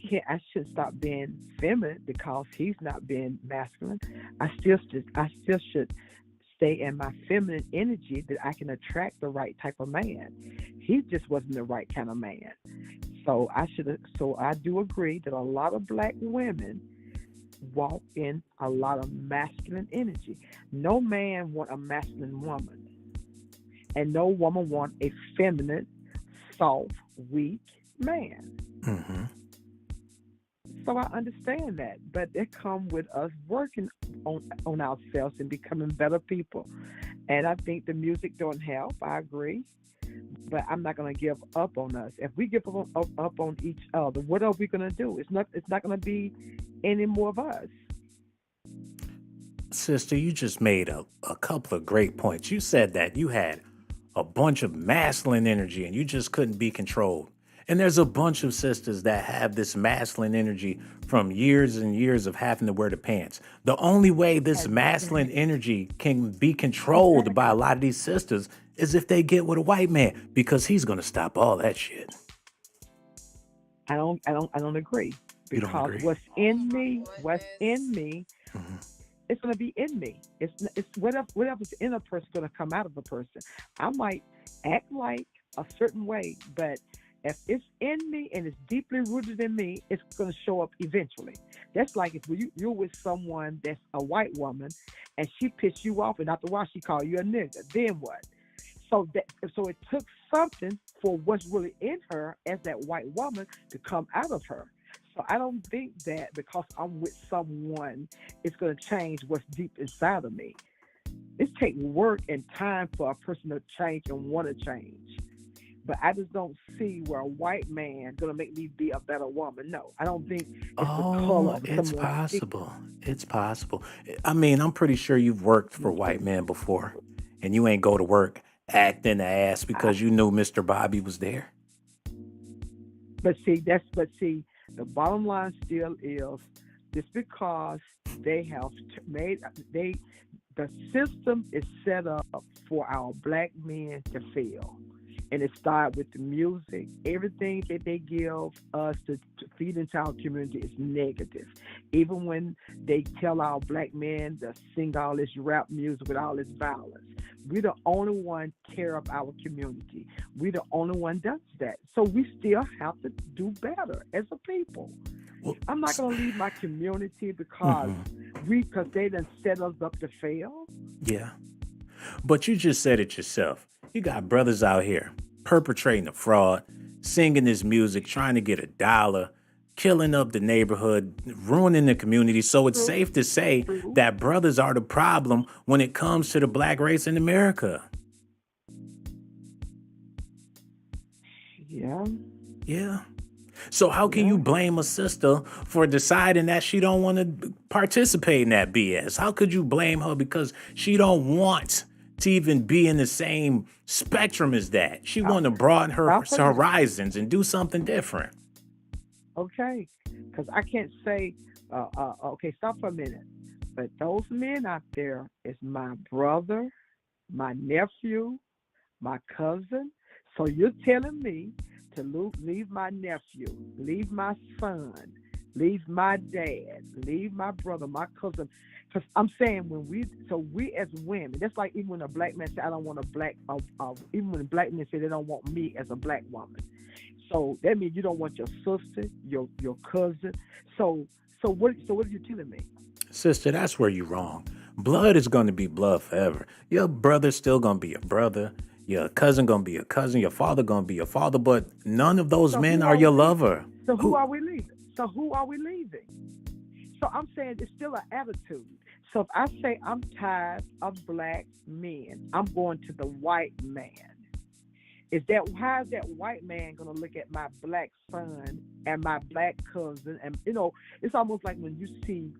[SPEAKER 11] should stop being feminine because he's not being masculine. I still should stay in my feminine energy that I can attract the right type of man. He just wasn't the right kind of man. So I do agree that a lot of black women walk in a lot of masculine energy. No man want a masculine woman. And no woman want a feminine, soft, weak man. So I understand that, but it comes with us working on ourselves and becoming better people. And I think the music don't help. I agree, but I'm not going to give up on us. If we give up on each other, what are we going to do? It's not going to be any more of us.
[SPEAKER 1] Sister, you just made a couple of great points. You said that you had a bunch of masculine energy and you just couldn't be controlled. And there's a bunch of sisters that have this masculine energy from years and years of having to wear the pants. The only way this masculine energy can be controlled by a lot of these sisters is if they get with a white man, because he's going to stop all that shit.
[SPEAKER 11] I don't agree.
[SPEAKER 1] You don't
[SPEAKER 11] Because
[SPEAKER 1] agree?
[SPEAKER 11] what's in me, it's going to be in me. It's whatever's in a person going to come out of a person. I might act like a certain way, but if it's in me and it's deeply rooted in me, it's going to show up eventually. That's like if you're with someone that's a white woman and she pissed you off, and after a while she called you a nigga. Then what? So it took something for what's really in her as that white woman to come out of her. So I don't think that because I'm with someone, it's going to change what's deep inside of me. It takes work and time for a person to change and want to change. But I just don't see where a white man going to make me be a better woman. No, I don't think it's the color of
[SPEAKER 1] It's
[SPEAKER 11] someone's
[SPEAKER 1] possible. It's possible. I mean, I'm pretty sure you've worked for white men before, and you ain't go to work acting the ass because you knew Mr. Bobby was there.
[SPEAKER 11] But see, the bottom line still is just because they have the system is set up for our black men to fail. And it starts with the music. Everything that they give us to feed into our community is negative. Even when they tell our black men to sing all this rap music with all this violence. We're the only one care of our community. We're the only one does that. So we still have to do better as a people.
[SPEAKER 1] Well,
[SPEAKER 11] I'm not going to leave my community because they done set us up to fail.
[SPEAKER 1] Yeah. But you just said it yourself. You got brothers out here perpetrating a fraud, singing this music, trying to get $1, killing up the neighborhood, ruining the community. So it's safe to say that brothers are the problem when it comes to the black race in America.
[SPEAKER 11] Yeah.
[SPEAKER 1] Yeah. So how can you blame a sister for deciding that she don't want to participate in that BS? How could you blame her because she don't want to even be in the same spectrum as that? She want to broaden her horizons and do something different.
[SPEAKER 11] Okay, because I can't say, okay, stop for a minute. But those men out there is my brother, my nephew, my cousin. So you're telling me to leave my nephew, leave my son, leave my dad, leave my brother, my cousin. Because I'm saying we as women, that's like even when a black man say I don't want a black, even when black men say they don't want me as a black woman. So that means you don't want your sister, your cousin. So what are you telling me?
[SPEAKER 1] Sister, that's where you're wrong. Blood is going to be blood forever. Your brother's still going to be your brother. Your cousin going to be your cousin. Your father going to be your father. But none of those men are your lover.
[SPEAKER 11] So who are we leaving? So I'm saying it's still an attitude. So if I say I'm tired of black men, I'm going to the white man. How is that white man going to look at my black son and my black cousin? And, it's almost like when you see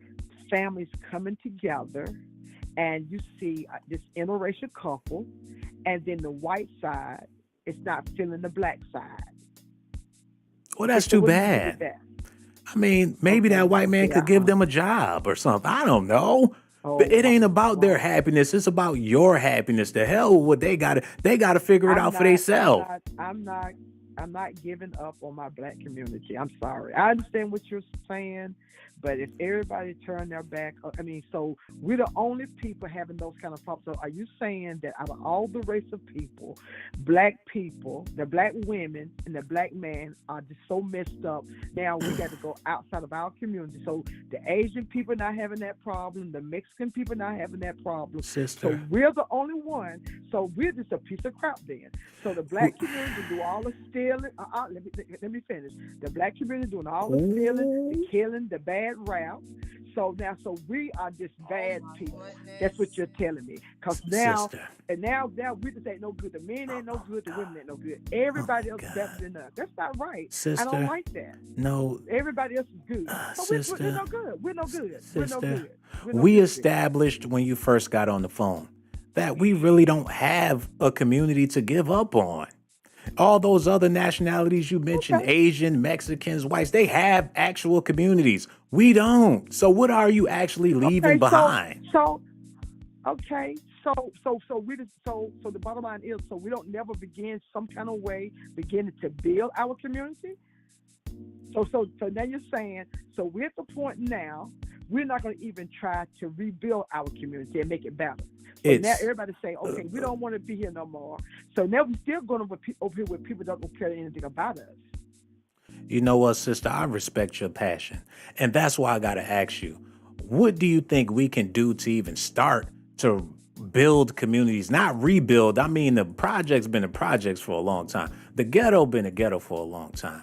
[SPEAKER 11] families coming together and you see this interracial couple, and then the white side is not feeling the black side.
[SPEAKER 1] Well, that's too bad. I mean, maybe that white man could give them a job or something. I don't know. But it ain't about their happiness. It's about your happiness. The hell with what they got to figure it out for themselves.
[SPEAKER 11] I'm not giving up on my black community. I'm sorry. I understand what you're saying, but if everybody turned their back, so we're the only people having those kind of problems. So are you saying that out of all the race of people, black people, the black women and the black man are just so messed up? Now we got to go outside of our community. So the Asian people not having that problem, the Mexican people not having that problem.
[SPEAKER 1] Sister.
[SPEAKER 11] So we're the only one. So we're just a piece of crap then. So the black community do all the stealing. Let me finish. The black community doing all the stealing, the killing, the bad bad rap. So we are just bad people. That's what you're telling me. Because now,
[SPEAKER 1] Sister.
[SPEAKER 11] and now we just ain't no good. The men ain't no good. The women ain't no good. Everybody else is better than us. That's not right.
[SPEAKER 1] Sister.
[SPEAKER 11] I don't like that.
[SPEAKER 1] No.
[SPEAKER 11] Everybody else is good. So
[SPEAKER 1] Sister.
[SPEAKER 11] we're no good. We're no good. We're no good.
[SPEAKER 1] We established when you first got on the phone that we really don't have a community to give up on. All those other nationalities you mentioned, Asian, Mexicans, whites, they have actual communities. We don't. So what are you actually leaving behind?
[SPEAKER 11] So the bottom line is, so we don't never begin some kind of way beginning to build our community. So now you're saying, so we're at the point now, we're not going to even try to rebuild our community and make it better. So now everybody's saying, okay, we don't want to be here no more. So now we're still going to be over here with people that don't care anything about us.
[SPEAKER 1] You know what, sister? I respect your passion. And that's why I got to ask you, what do you think we can do to even start to build communities? Not rebuild. I mean, the project's been a project for a long time. The ghetto been a ghetto for a long time.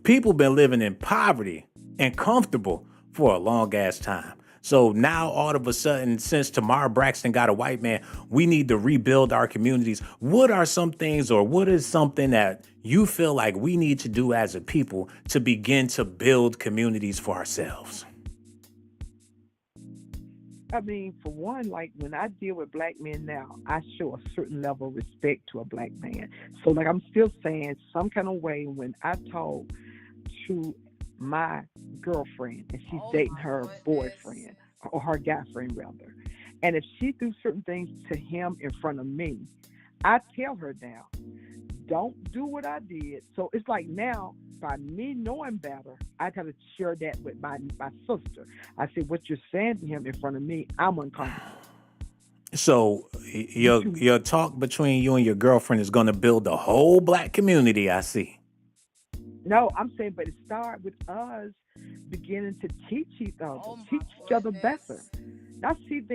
[SPEAKER 1] People been living in poverty and comfortable for a long ass time. So now all of a sudden, since Tamar Braxton got a white man, we need to rebuild our communities. What are some things, or what is something that you feel like we need to do as a people to begin to build communities for ourselves?
[SPEAKER 11] I mean, for one, like when I deal with black men now, I show a certain level of respect to a black man. So like I'm still saying some kind of way when I talk to my girlfriend and she's dating her boyfriend or her guy friend rather, and if she do certain things to him in front of me, I tell her now, don't do what I did. So it's like now, by me knowing better, I gotta share that with my sister. I said, what you're saying to him in front of me, I'm uncomfortable.
[SPEAKER 1] So your talk between you and your girlfriend is gonna build a whole black community, I see.
[SPEAKER 11] No, I'm saying, but it started with us beginning to teach each other better. Not seeing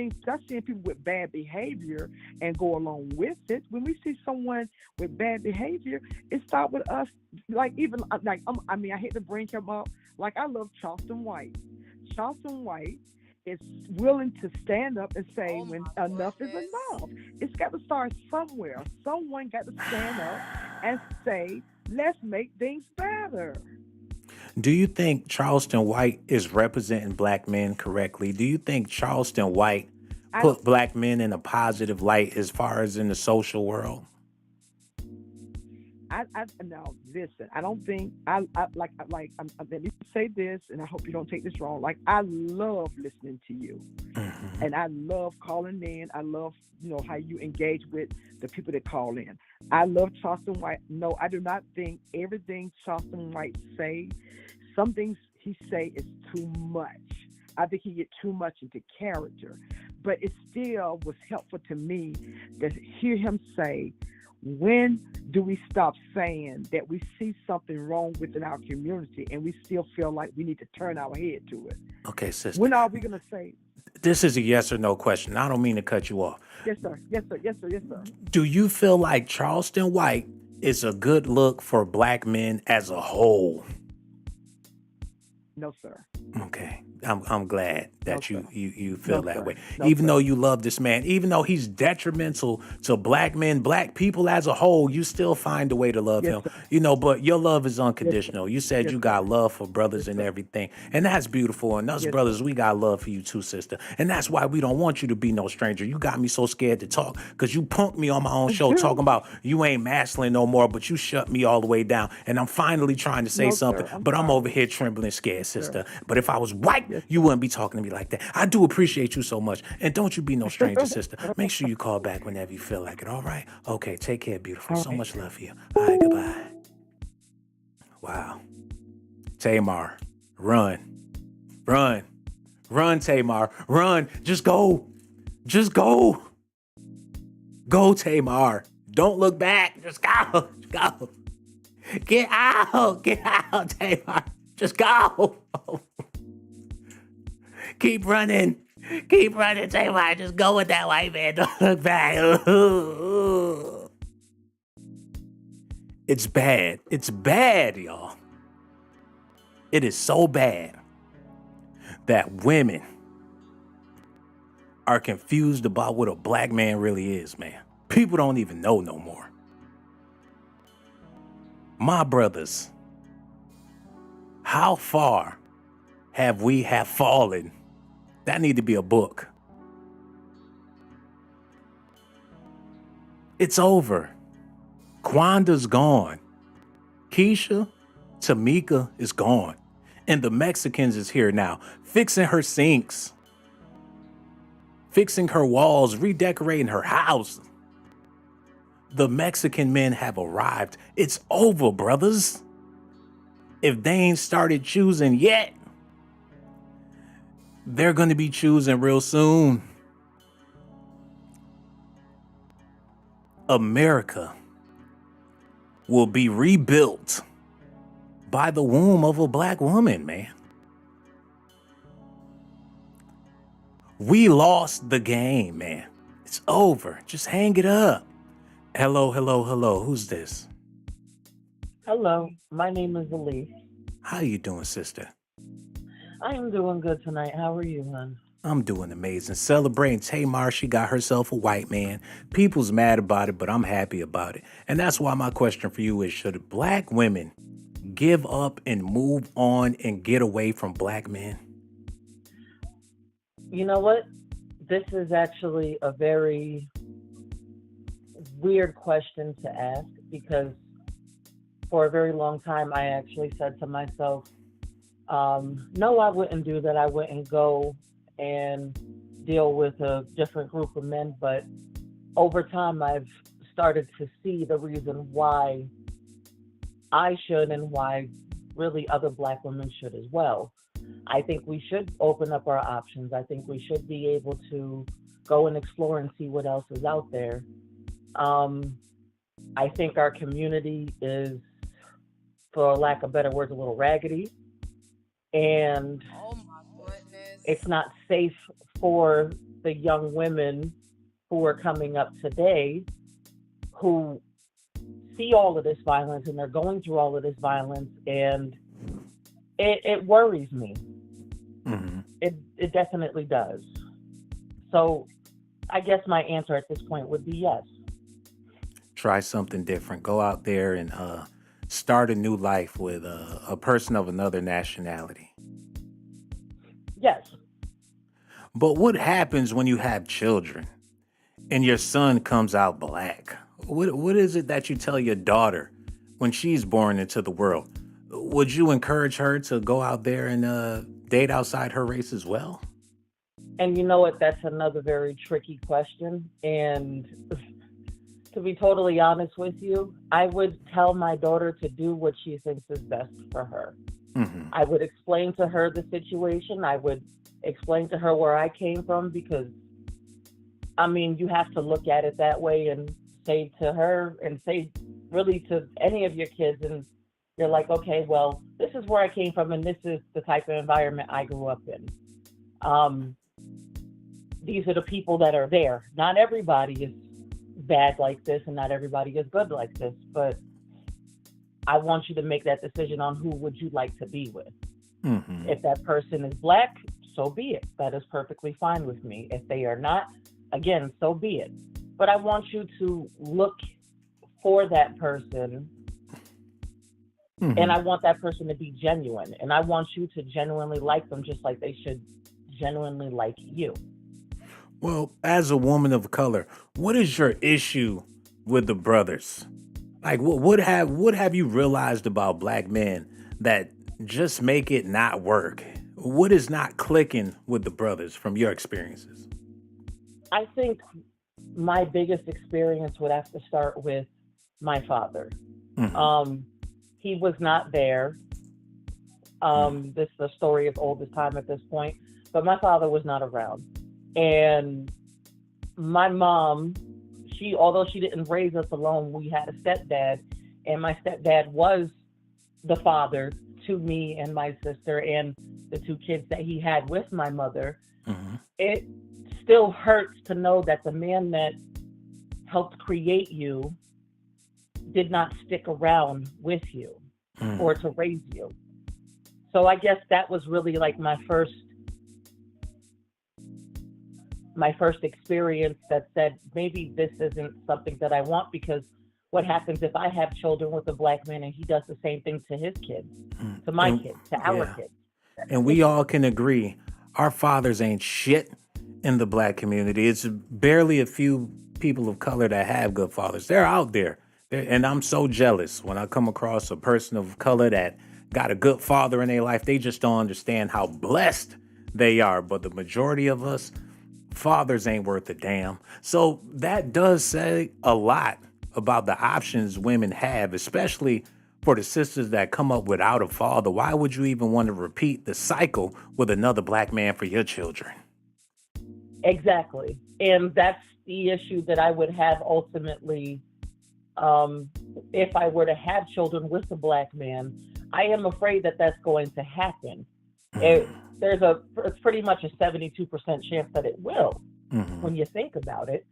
[SPEAKER 11] people with bad behavior and go along with it. When we see someone with bad behavior, it starts with us. I hate to bring him up. Like I love Charleston White. Charleston White is willing to stand up and say when enough is enough. It's got to start somewhere. Someone got to stand up and say, let's make things better.
[SPEAKER 1] Do you think Charleston White is representing black men correctly? Do you think Charleston White put black men in a positive light as far as in the social world?
[SPEAKER 11] No, listen, I don't think let me say this, and I hope you don't take this wrong. Like, I love listening to you, and I love calling in. I love, how you engage with the people that call in. I love Charleston White. No, I do not think everything Charleston White say. Some things he say is too much. I think he get too much into character, but it still was helpful to me to hear him say, when do we stop saying that we see something wrong within our community and we still feel like we need to turn our head to it?
[SPEAKER 1] Okay, sister.
[SPEAKER 11] When are we going to say?
[SPEAKER 1] This is a yes or no question. I don't mean to cut you off.
[SPEAKER 11] Yes, sir. Yes, sir. Yes, sir. Yes, sir.
[SPEAKER 1] Do you feel like Charleston White is a good look for black men as a whole?
[SPEAKER 11] No, sir.
[SPEAKER 1] Okay. I'm glad that you feel that way.
[SPEAKER 11] No,
[SPEAKER 1] even though you love this man, even though he's detrimental to black men, black people as a whole, you still find a way to love him.
[SPEAKER 11] Sir.
[SPEAKER 1] But your love is unconditional. You said you got love for brothers and everything. And that's beautiful. And us brothers, we got love for you too, sister. And that's why we don't want you to be no stranger. You got me so scared to talk because you punked me on my own show talking about you ain't masculine no more, but you shut me all the way down. And I'm finally trying to say something, but I'm over here trembling scared, sister. But if I was white, you wouldn't be talking to me like that. I do appreciate you so much. And don't you be no stranger, sister. Make sure you call back whenever you feel like it, all right? Okay, take care, beautiful. So much love for you. All right, goodbye. Wow. Tamar, run. Run. Run, Tamar. Run. Just go. Just go. Go, Tamar. Don't look back. Just go. Go. Get out. Get out, Tamar. Just go. Keep running. Keep running, Tamar. Just go with that white man. Don't look back. It's bad. It's bad, y'all. It is so bad that women are confused about what a black man really is, man. People don't even know no more. My brothers, how far have we fallen? That need to be a book. It's over. Quanda's gone. Keisha, Tamika is gone. And the Mexicans is here now, fixing her sinks, fixing her walls, redecorating her house. The Mexican men have arrived. It's over, brothers. If they ain't started choosing yet, they're going to be choosing real soon. America will be rebuilt by the womb of a black woman, man. We lost the game, man. It's over. Just hang it up. Hello, hello, hello. Who's this?
[SPEAKER 12] Hello, my name is Elise.
[SPEAKER 1] How you doing, sister?
[SPEAKER 12] I am doing good tonight. How are you, hon?
[SPEAKER 1] I'm doing amazing. Celebrating Tamar. She got herself a white man. People's mad about it, but I'm happy about it. And that's why my question for you is, should black women give up and move on and get away from black men?
[SPEAKER 12] You know what? This is actually a very weird question to ask, because for a very long time I actually said to myself, no, I wouldn't do that. I wouldn't go and deal with a different group of men. But over time, I've started to see the reason why I should, and why really other black women should as well. I think we should open up our options. I think we should be able to go and explore and see what else is out there. I think our community is, for lack of better words, a little raggedy. And it's not safe for the young women who are coming up today, who see all of this violence and they're going through all of this violence, and it worries me.
[SPEAKER 1] Mm-hmm.
[SPEAKER 12] It definitely does. So I guess my answer at this point would be yes.
[SPEAKER 1] Try something different. Go out there and start a new life with a person of another nationality.
[SPEAKER 12] Yes.
[SPEAKER 1] But what happens when you have children and your son comes out black? What is it that you tell your daughter when she's born into the world? Would you encourage her to go out there and date outside her race as well?
[SPEAKER 12] And you know what? That's another very tricky question. And to be totally honest with you, I would tell my daughter to do what she thinks is best for her.
[SPEAKER 1] Mm-hmm.
[SPEAKER 12] I would explain to her the situation. I would explain to her where I came from, because, I mean, you have to look at it that way and say to her, and say really to any of your kids, and you're like, okay, well, this is where I came from and this is the type of environment I grew up in. These are the people that are there. Not everybody is bad like this and not everybody is good like this, but I want you to make that decision on who would you like to be with.
[SPEAKER 1] Mm-hmm.
[SPEAKER 12] If that person is black, so be it. That is perfectly fine with me. If they are not, again, so be it. But I want you to look for that person,
[SPEAKER 1] Mm-hmm.
[SPEAKER 12] and I want that person to be genuine, and I want you to genuinely like them just like they should genuinely like you.
[SPEAKER 1] Well, as a woman of color, what is your issue with the brothers? Like, what have you realized about black men that just make it not work? What is not clicking with the brothers from your experiences?
[SPEAKER 12] I think my biggest experience would have to start with my father.
[SPEAKER 1] Mm-hmm.
[SPEAKER 12] He was not there. This the story is old as time at this point, but my father was not around. And my mom, although she didn't raise us alone, we had a stepdad, and my stepdad was the father to me and my sister and the two kids that he had with my mother.
[SPEAKER 1] Mm-hmm.
[SPEAKER 12] It still hurts to know that the man that helped create you did not stick around with you or to raise you. So I guess that was really like my first experience that said maybe this isn't something that I want, because what happens if I have children with a black man and he does the same thing to his kids, to my kids, to our kids?
[SPEAKER 1] And we all can agree, our fathers ain't shit in the black community. It's barely a few people of color that have good fathers. They're out there. And I'm so jealous when I come across a person of color that got a good father in their life. They just don't understand how blessed they are. But the majority of us, fathers ain't worth a damn. So that does say a lot about the options women have, especially for the sisters that come up without a father. Why would you even want to repeat the cycle with another black man for your children?
[SPEAKER 12] Exactly. And that's the issue that I would have ultimately if I were to have children with a black man. I am afraid that that's going to happen. It's pretty much a 72% chance that it will, when you think about it.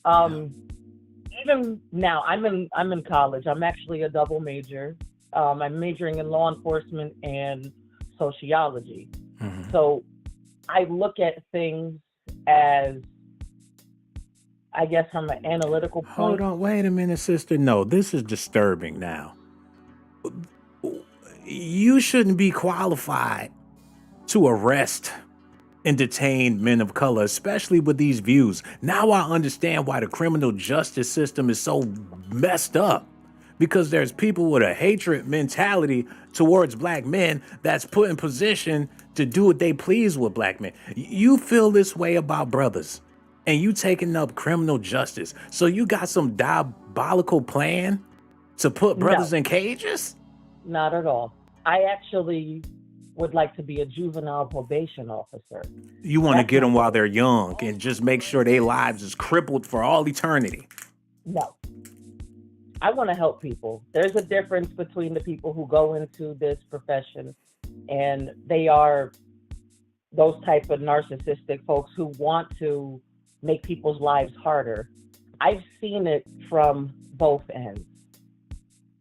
[SPEAKER 12] Even now, I'm in college. I'm actually a double major. I'm majoring in law enforcement and sociology. So I look at things as, I guess, from an analytical point.
[SPEAKER 1] Hold on, wait a minute, sister. No, this is disturbing now. You shouldn't be qualified to arrest and detain men of color, especially with these views. Now I understand why the criminal justice system is so messed up, because there's people with a hatred mentality towards black men that's put in position to do what they please with black men. You feel this way about brothers, and you taking up criminal justice. So you got some diabolical plan to put brothers in cages?
[SPEAKER 12] Not at all. I actually would like to be a juvenile probation officer.
[SPEAKER 1] You want to get them while they're young and just make sure their lives is crippled for all eternity.
[SPEAKER 12] No. I want to help people. There's a difference between the people who go into this profession and they are those type of narcissistic folks who want to make people's lives harder. I've seen it from both ends.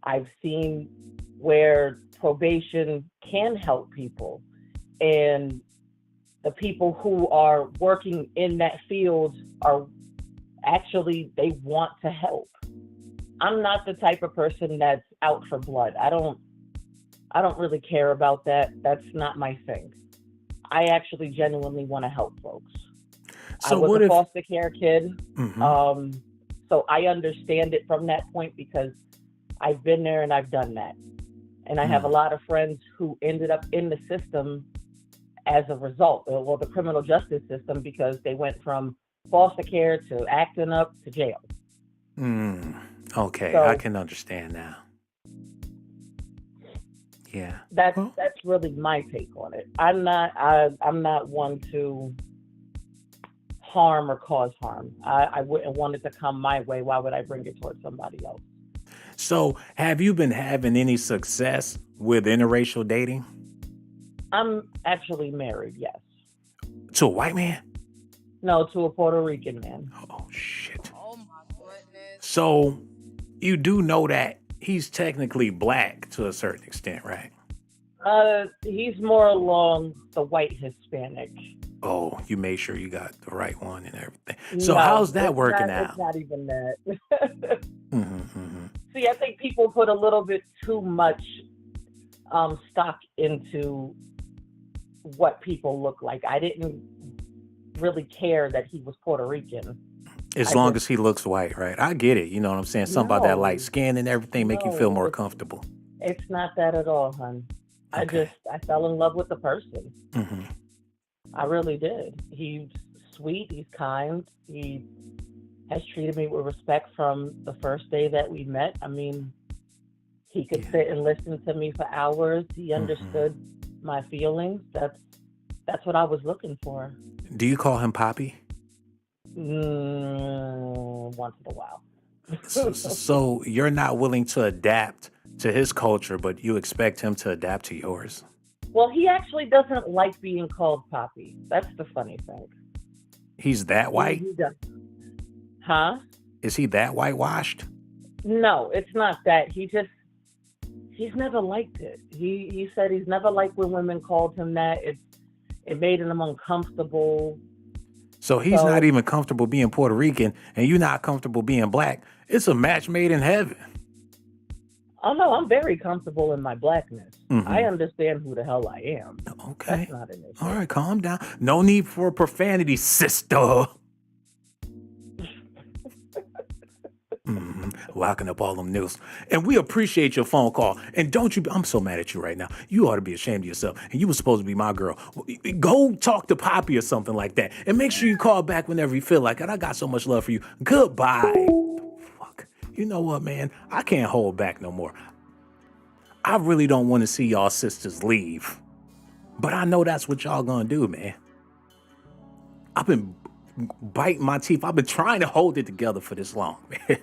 [SPEAKER 12] I've seen where probation can help people, and the people who are working in that field are actually, they want to help. I'm not the type of person that's out for blood. I don't really care about that. That's not my thing. I actually genuinely want to help folks.
[SPEAKER 1] So
[SPEAKER 12] I was
[SPEAKER 1] what
[SPEAKER 12] a
[SPEAKER 1] if
[SPEAKER 12] foster care kid, so I understand it from that point, because I've been there and I've done that. And I have a lot of friends who ended up in the system as a result, well, the criminal justice system, because they went from foster care to acting up to jail.
[SPEAKER 1] Okay,
[SPEAKER 12] So,
[SPEAKER 1] I can understand now. Yeah.
[SPEAKER 12] That's really my take on it. I'm not one to harm or cause harm. I wouldn't want it to come my way. Why would I bring it towards somebody else?
[SPEAKER 1] So have you been having any success with interracial dating?
[SPEAKER 12] I'm actually married, yes.
[SPEAKER 1] To a white man?
[SPEAKER 12] No, to a Puerto Rican man.
[SPEAKER 1] Oh, shit. Oh, my goodness. So you do know that he's technically black to a certain extent, right?
[SPEAKER 12] He's more along the white Hispanic.
[SPEAKER 1] Oh, you made sure you got the right one and everything. So how's that working out?
[SPEAKER 12] It's not even that. See, I think people put a little bit too much stock into what people look like. I didn't really care that he was Puerto Rican.
[SPEAKER 1] As long as he looks white, right? I get it. You know what I'm saying? Something about that light skin and everything make you feel more comfortable.
[SPEAKER 12] It's not that at all, hon. I fell in love with the person. I really did. He's sweet. He's kind. He has treated me with respect from the first day that we met. I mean, he could sit and listen to me for hours. He understood my feelings. That's what I was looking for.
[SPEAKER 1] Do you call him Poppy?
[SPEAKER 12] Once in a while.
[SPEAKER 1] So you're not willing to adapt to his culture, but you expect him to adapt to yours?
[SPEAKER 12] Well, he actually doesn't like being called Poppy. That's the funny thing.
[SPEAKER 1] He's that white?
[SPEAKER 12] He does. Huh?
[SPEAKER 1] Is he that whitewashed?
[SPEAKER 12] No, it's not that. He he's never liked it. He said he's never liked when women called him that. It made him uncomfortable.
[SPEAKER 1] So he's not even comfortable being Puerto Rican, and you're not comfortable being black. It's a match made in heaven.
[SPEAKER 12] Oh no, I'm very comfortable in my blackness. I understand who the hell I am.
[SPEAKER 1] Okay.
[SPEAKER 12] That's not an issue.
[SPEAKER 1] All right, calm down. No need for profanity, sister. Locking up all them niggas. And we appreciate your phone call. And don't you, I'm so mad at you right now. You ought to be ashamed of yourself. And you were supposed to be my girl. Go talk to Poppy or something like that. And make sure you call back whenever you feel like it. I got so much love for you. Goodbye. Fuck. You know what, man? I can't hold back no more. I really don't want to see y'all sisters leave. But I know that's what y'all gonna do, man. I've been biting my teeth. I've been trying to hold it together for this long, man.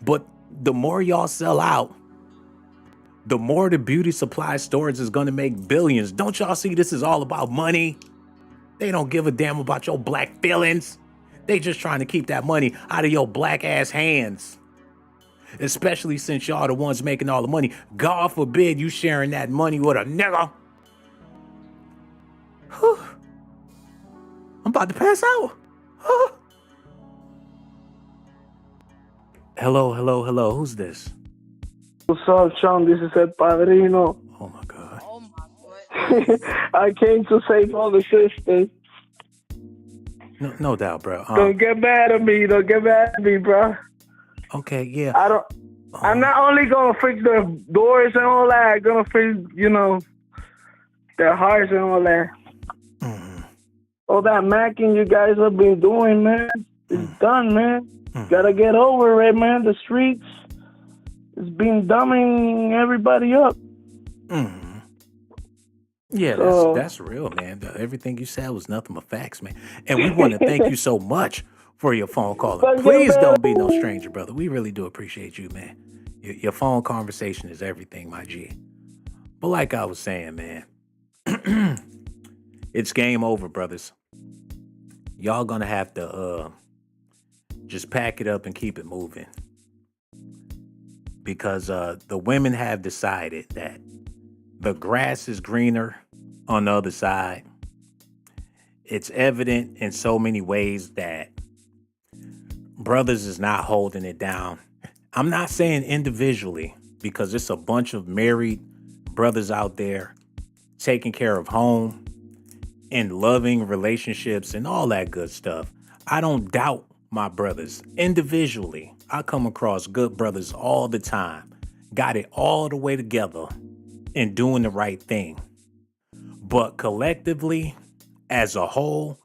[SPEAKER 1] But the more y'all sell out, the more the beauty supply stores is going to make billions. Don't y'all see this is all about money? They don't give a damn about your black feelings. They just trying to keep that money out of your black ass hands. Especially since y'all the ones making all the money. God forbid you sharing that money with a nigga. Whew. I'm about to pass out. Huh. Hello. Who's this?
[SPEAKER 13] What's up, Shawn? This is El Padrino.
[SPEAKER 1] Oh, my God.
[SPEAKER 5] Oh, my goodness.
[SPEAKER 13] I came to save all the sisters.
[SPEAKER 1] No doubt, bro.
[SPEAKER 13] Don't get mad at me. Bro.
[SPEAKER 1] Okay, yeah.
[SPEAKER 13] I'm not only going to fix the doors and all that. I'm going to fix, their hearts and all that. All that macking you guys have been doing, man. It's done, man. Gotta get over it, man. The streets is been dumbing everybody up.
[SPEAKER 1] Yeah, that's real, man. Everything you said was nothing but facts, man. And we want to thank you so much for your phone call. Please don't be no stranger, brother. We really do appreciate you, man. Your phone conversation is everything, my G. But like I was saying, man, it's game over, brothers. Y'all gonna have to just pack it up and keep it moving. Because the women have decided that the grass is greener on the other side. It's evident in so many ways that brothers is not holding it down. I'm not saying individually, because it's a bunch of married brothers out there taking care of home and loving relationships and all that good stuff. I don't doubt my brothers. Individually, I come across good brothers all the time. Got it all the way together and doing the right thing. But collectively, as a whole,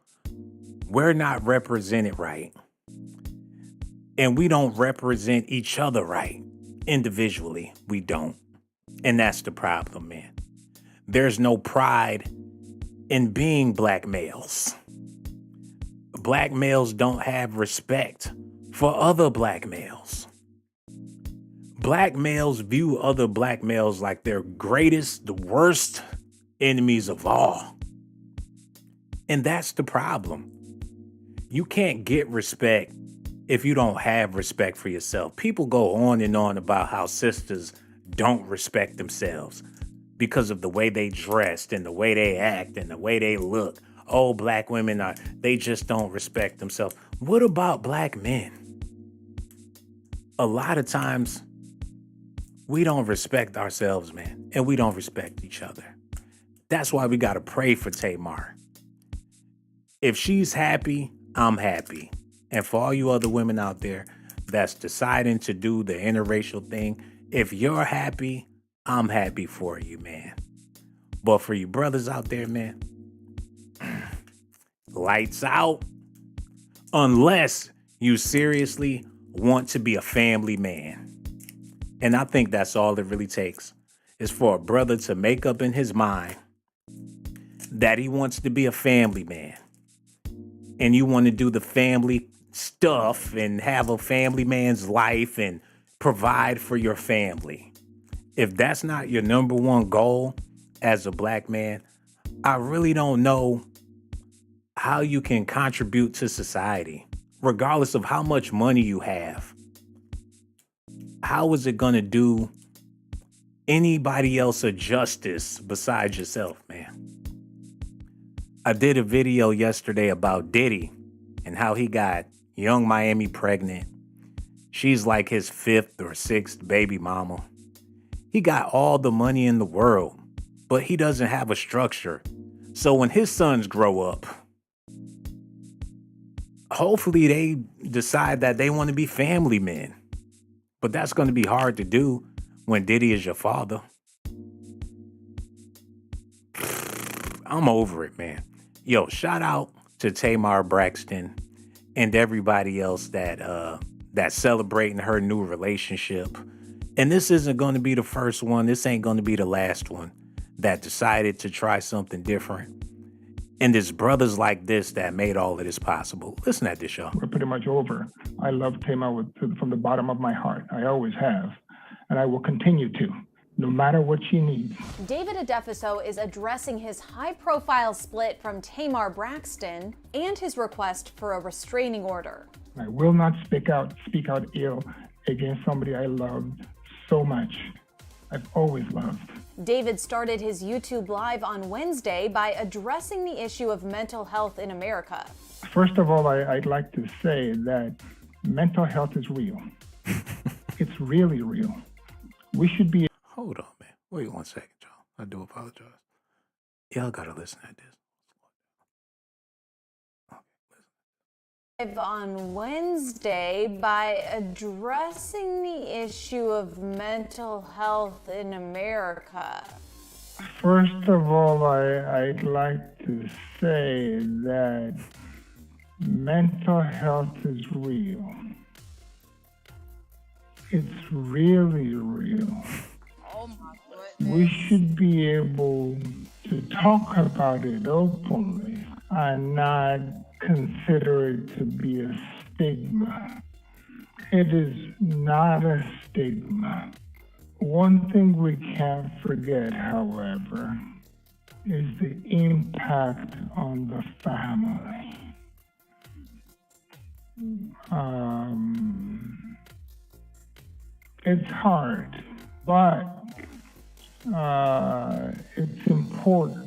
[SPEAKER 1] we're not represented right. And we don't represent each other right. Individually, we don't. And that's the problem, man. There's no pride in being black males. Black males don't have respect for other black males. Black males view other black males like their greatest, the worst enemies of all. And that's the problem. You can't get respect if you don't have respect for yourself. People go on and on about how sisters don't respect themselves because of the way they dressed and the way they act and the way they look. Oh, black women they just don't respect themselves. What about black men? A lot of times we don't respect ourselves, man, and we don't respect each other. That's why we got to pray for Tamar. If she's happy, I'm happy. And for all you other women out there that's deciding to do the interracial thing, if you're happy, I'm happy for you, man. But for you brothers out there, man, lights out. Unless you seriously want to be a family man. And I think that's all it really takes, is for a brother to make up in his mind that he wants to be a family man. And you want to do the family stuff and have a family man's life and provide for your family. If that's not your number one goal as a black man, I really don't know how you can contribute to society, regardless of how much money you have. how is it going to do anybody else a justice besides yourself, man? I did a video yesterday about Diddy and how he got Young Miami pregnant. She's like his 5th or 6th baby mama. He got all the money in the world, but he doesn't have a structure. So when his sons grow up, hopefully they decide that they want to be family men. But that's going to be hard to do when Diddy is your father. I'm over it, man. Yo, shout out to Tamar Braxton and everybody else that's celebrating her new relationship. And this isn't going to be the first one. This ain't going to be the last one that decided to try something different. And it's brothers like this that made all of this possible. Listen at this, y'all.
[SPEAKER 6] We're pretty much over. I love Tamar from the bottom of my heart. I always have. And I will continue to, no matter what she needs.
[SPEAKER 8] David Adefiso is addressing his high-profile split from Tamar Braxton and his request for a restraining order.
[SPEAKER 6] I will not speak out ill against somebody I loved so much. I've always loved.
[SPEAKER 8] David started his YouTube Live on Wednesday by addressing the issue of mental health in America.
[SPEAKER 6] First of all, I'd like to say that mental health is real. It's really real. We should be...
[SPEAKER 1] Hold on, man. Wait 1 second, y'all. I do apologize. Y'all gotta listen at this.
[SPEAKER 8] On Wednesday by addressing the issue of mental health in America.
[SPEAKER 6] First of all, I'd like to say that mental health is real. It's really real.
[SPEAKER 5] Oh my goodness.
[SPEAKER 6] We should be able to talk about it openly and not consider it to be a stigma. It is not a stigma. One thing we can't forget, however, is the impact on the family. It's hard, but it's important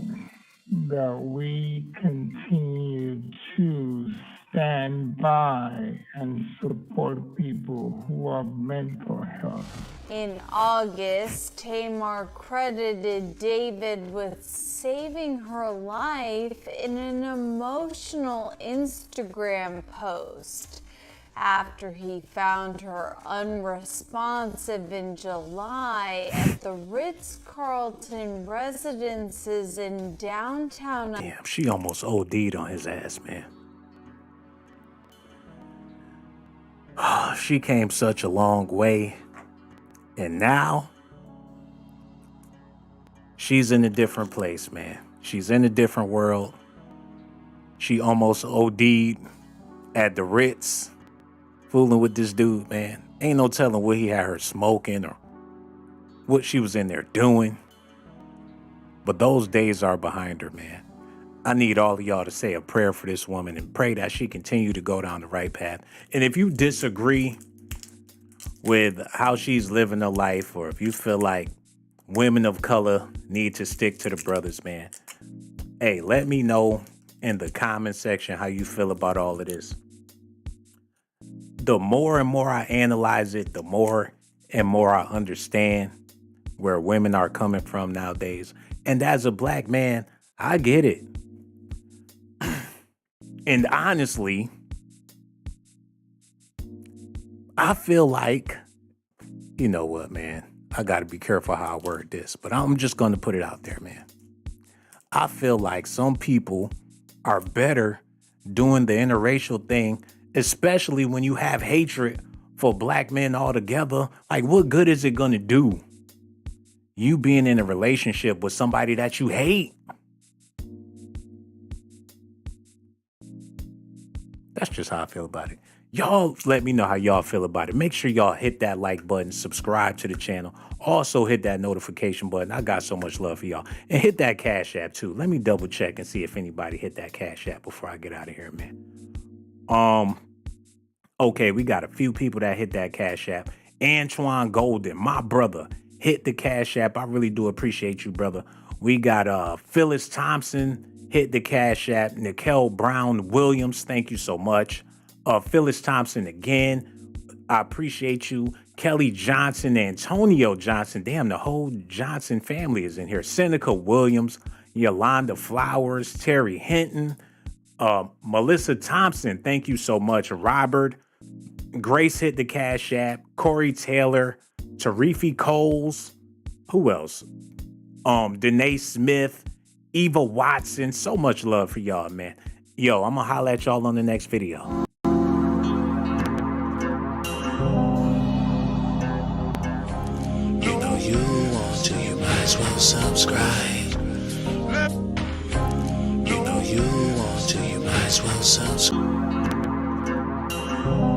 [SPEAKER 6] that we continue to stand by and support people who have mental health.
[SPEAKER 8] In August, Tamar credited David with saving her life in an emotional Instagram post after he found her unresponsive in July at the Ritz-Carlton residences in downtown.
[SPEAKER 1] Damn, she almost OD'd on his ass, man. She came such a long way. And now, she's in a different place, man. She's in a different world. She almost OD'd at the Ritz, fooling with this dude, man. Ain't no telling what he had her smoking or what she was in there doing. But those days are behind her, man. I need all of y'all to say a prayer for this woman and pray that she continue to go down the right path. And if you disagree with how she's living her life, or if you feel like women of color need to stick to the brothers, man, hey, let me know in the comment section how you feel about all of this. The more and more I analyze it, the more and more I understand where women are coming from nowadays. And as a black man, I get it. And honestly, I feel like, you know what, man, I got to be careful how I word this, but I'm just going to put it out there, man. I feel like some people are better doing the interracial thing, especially when you have hatred for black men altogether. Like, what good is it going to do you being in a relationship with somebody that you hate? That's just how I feel about it. Y'all let me know how y'all feel about it. Make sure y'all hit that like button, subscribe to the channel. Also hit that notification button. I got so much love for y'all. And hit that Cash App too. Let me double check and see if anybody hit that Cash App before I get out of here, man. Okay, we got a few people that hit that Cash App. Antoine Golden, my brother, hit the Cash App. I really do appreciate you, brother. We got Phyllis Thompson, hit the Cash App. Nicole Brown Williams, thank you so much. Phyllis Thompson again, I appreciate you. Kelly Johnson, Antonio Johnson, damn, the whole Johnson family is in here. Seneca Williams, Yolanda Flowers, Terry Hinton, Melissa Thompson, thank you so much. Robert, Grace hit the Cash App. Corey Taylor, Tarifi Coles, who else? Danae Smith, Eva Watson. So much love for y'all, man. Yo, I'm gonna holla at y'all on the next video.
[SPEAKER 14] You know you want to, you might as well subscribe. You know you want to, you might as well subscribe.